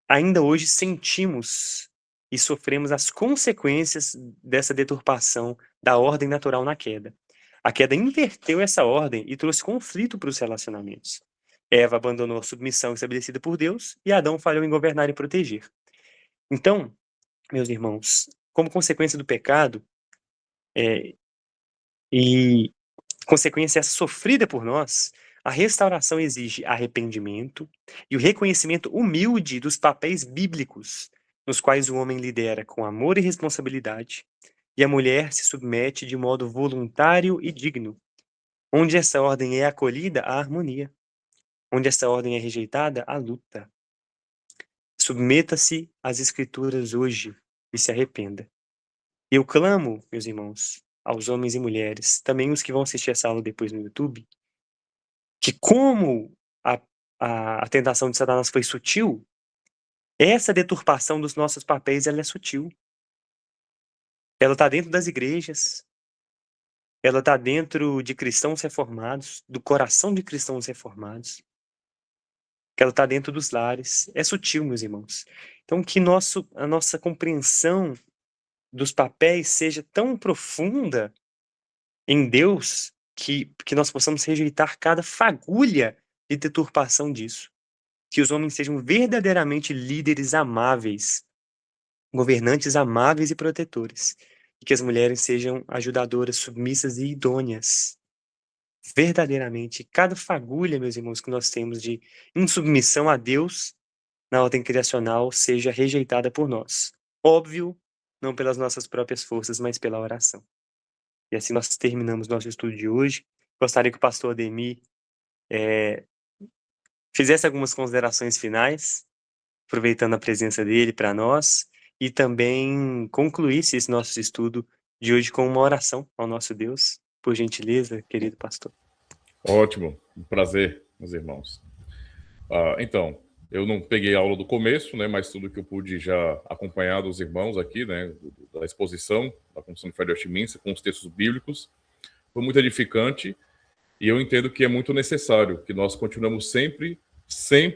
ainda hoje sentimos e sofremos as consequências dessa deturpação da ordem natural na queda. A queda inverteu essa ordem e trouxe conflito para os relacionamentos. Eva abandonou a submissão estabelecida por Deus e Adão falhou em governar e proteger. Então, meus irmãos, como consequência do pecado, E consequência essa sofrida por nós, a restauração exige arrependimento e o reconhecimento humilde dos papéis bíblicos, nos quais o homem lidera com amor e responsabilidade, e a mulher se submete de modo voluntário e digno. Onde essa ordem é acolhida, a harmonia. Onde essa ordem é rejeitada, a luta. Submeta-se às Escrituras hoje e se arrependa. Eu clamo, meus irmãos, aos homens e mulheres, também os que vão assistir essa aula depois no YouTube, que como a tentação de Satanás foi sutil, essa deturpação dos nossos papéis, ela é sutil. Ela está dentro das igrejas, ela está dentro de cristãos reformados, do coração de cristãos reformados, ela está dentro dos lares. É sutil, meus irmãos. Então, que a nossa compreensão dos papéis seja tão profunda em Deus que nós possamos rejeitar cada fagulha de deturpação disso. Que os homens sejam verdadeiramente líderes amáveis, governantes amáveis e protetores. E que as mulheres sejam ajudadoras, submissas e idôneas. Verdadeiramente, cada fagulha, meus irmãos, que nós temos de insubmissão a Deus na ordem criacional seja rejeitada por nós. Óbvio, não pelas nossas próprias forças, mas pela oração. E assim nós terminamos nosso estudo de hoje. Gostaria que o pastor Ademir fizesse algumas considerações finais, aproveitando a presença dele para nós, e também concluísse esse nosso estudo de hoje com uma oração ao nosso Deus. Por gentileza, querido pastor. Ótimo, um prazer, meus irmãos. Então, eu não peguei a aula do começo, né, mas tudo que eu pude já acompanhar dos irmãos aqui, né, da exposição da Confissão de Fé de Westminster, com os textos bíblicos, foi muito edificante, e eu entendo que é muito necessário que nós continuemos sempre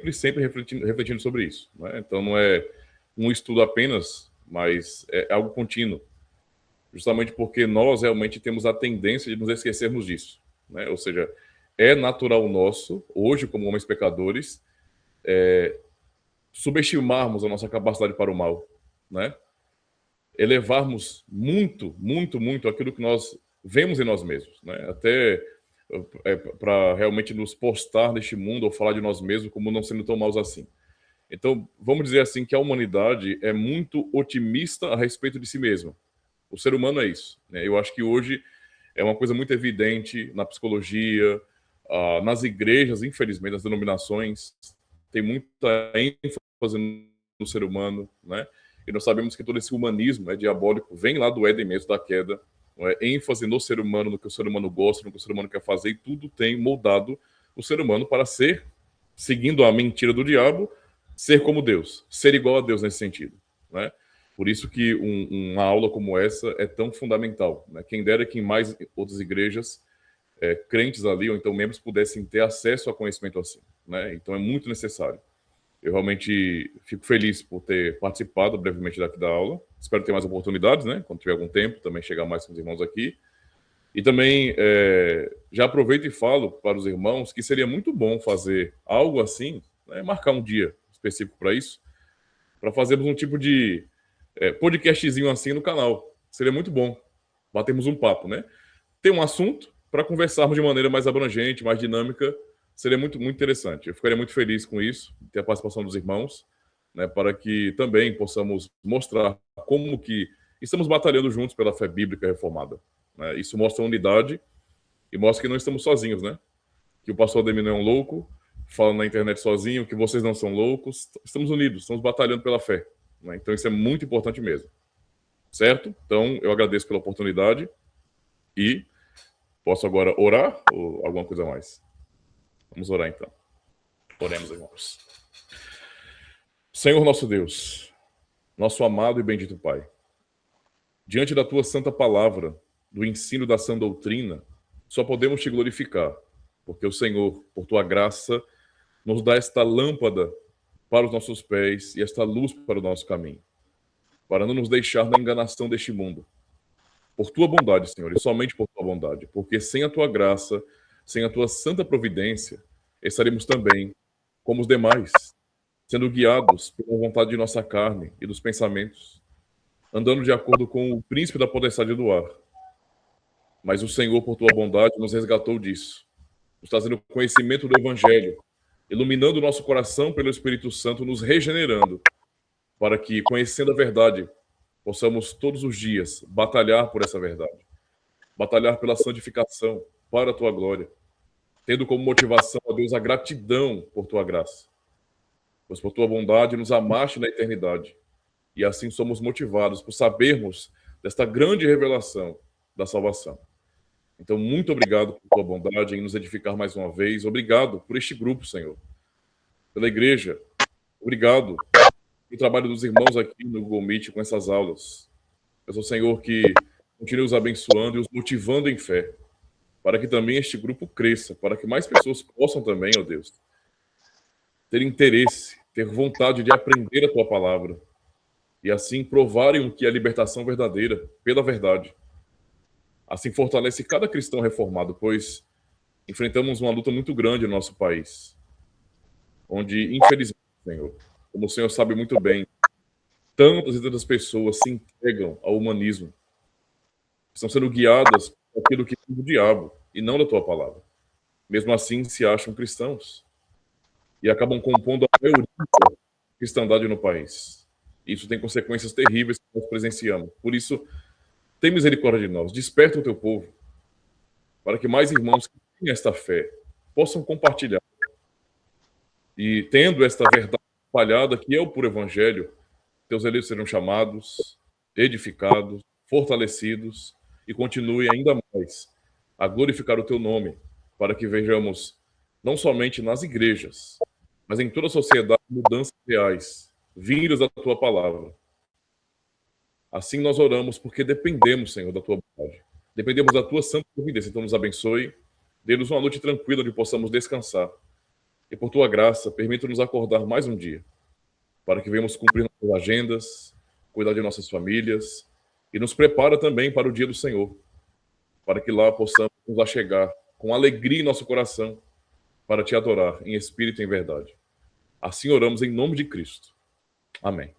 refletindo sobre isso, né? Então, não é um estudo apenas, mas é algo contínuo, justamente porque nós realmente temos a tendência de nos esquecermos disso, né? Ou seja, é natural nosso, hoje, como homens pecadores, subestimarmos a nossa capacidade para o mal, né? Elevarmos muito aquilo que nós vemos em nós mesmos, né? Até para realmente nos postar neste mundo ou falar de nós mesmos como não sendo tão maus assim. Então, vamos dizer assim que a humanidade é muito otimista a respeito de si mesma. O ser humano é isso, né? Eu acho que hoje é uma coisa muito evidente na psicologia, nas igrejas, infelizmente, nas denominações, tem muita ênfase no ser humano, né? E nós sabemos que todo esse humanismo diabólico vem lá do Éden mesmo, da queda, ênfase no ser humano, no que o ser humano gosta, no que o ser humano quer fazer, e tudo tem moldado o ser humano para ser, seguindo a mentira do diabo, ser como Deus, ser igual a Deus nesse sentido, né? Por isso que uma aula como essa é tão fundamental, né? Quem dera que em mais outras igrejas, crentes ali, ou então membros, pudessem ter acesso a conhecimento assim, né? Então é muito necessário. Eu realmente fico feliz por ter participado brevemente daqui da aula. Espero ter mais oportunidades, né? Quando tiver algum tempo, também chegar mais com os irmãos aqui. E também já aproveito e falo para os irmãos que seria muito bom fazer algo assim, né? Marcar um dia específico para isso, para fazermos um tipo de podcastzinho assim no canal. Seria muito bom batermos um papo, né? Ter um assunto para conversarmos de maneira mais abrangente, mais dinâmica. Seria muito interessante. Eu ficaria muito feliz com isso, ter a participação dos irmãos, né, para que também possamos mostrar como que estamos batalhando juntos pela fé bíblica reformada, né? Isso mostra unidade e mostra que não estamos sozinhos, né? Que o pastor Ademir não é um louco, fala na internet sozinho, que vocês não são loucos. Estamos unidos, estamos batalhando pela fé, né? Então isso é muito importante mesmo. Certo? Então eu agradeço pela oportunidade e posso agora orar ou alguma coisa mais? Vamos orar então. Oremos, irmãos. Senhor nosso Deus, nosso amado e bendito Pai, diante da Tua santa palavra, do ensino da sã doutrina, só podemos Te glorificar, porque o Senhor, por Tua graça, nos dá esta lâmpada para os nossos pés e esta luz para o nosso caminho, para não nos deixar na enganação deste mundo. Por Tua bondade, Senhor, e somente por Tua bondade, porque sem a Tua graça, sem a Tua santa providência, estaremos também, como os demais, sendo guiados pela vontade de nossa carne e dos pensamentos, andando de acordo com o príncipe da potestade do ar, mas o Senhor, por tua bondade, nos resgatou disso, nos trazendo conhecimento do Evangelho, iluminando o nosso coração pelo Espírito Santo, nos regenerando, para que, conhecendo a verdade, possamos todos os dias batalhar por essa verdade, batalhar pela santificação, para a tua glória, tendo como motivação, ó Deus, a gratidão por tua graça, pois por tua bondade nos amaste na eternidade, e assim somos motivados por sabermos desta grande revelação da salvação. Então, muito obrigado por tua bondade em nos edificar mais uma vez. Obrigado por este grupo, Senhor, pela igreja. Obrigado pelo trabalho dos irmãos aqui no Google Meet com essas aulas. Peço ao Senhor que continue os abençoando e os motivando em fé, para que também este grupo cresça, para que mais pessoas possam também, ó Deus, ter interesse, ter vontade de aprender a tua palavra e assim provarem o que é a libertação verdadeira pela verdade. Assim fortalece cada cristão reformado, pois enfrentamos uma luta muito grande no nosso país, onde, infelizmente, Senhor, como o Senhor sabe muito bem, tantas e tantas pessoas se entregam ao humanismo, estão sendo guiadas por aquilo que é do diabo e não da tua palavra. Mesmo assim, se acham cristãos e acabam compondo a maioria da cristandade no país. Isso tem consequências terríveis que nós presenciamos. Por isso, tem misericórdia de nós, desperta o teu povo, para que mais irmãos que têm esta fé possam compartilhar. E tendo esta verdade espalhada, que é o puro evangelho, teus eleitos serão chamados, edificados, fortalecidos e continue ainda mais a glorificar o teu nome, para que vejamos, não somente nas igrejas, mas em toda a sociedade, mudanças reais, vindas da tua palavra. Assim nós oramos, porque dependemos, Senhor, da tua bondade. Dependemos da tua santa providência. Então nos abençoe, dê-nos uma noite tranquila onde possamos descansar. E por tua graça, permita-nos acordar mais um dia, para que venhamos cumprir nossas agendas, cuidar de nossas famílias, e nos prepara também para o dia do Senhor, para que lá possamos nos achegar com alegria em nosso coração, para te adorar em espírito e em verdade. Assim oramos em nome de Cristo. Amém.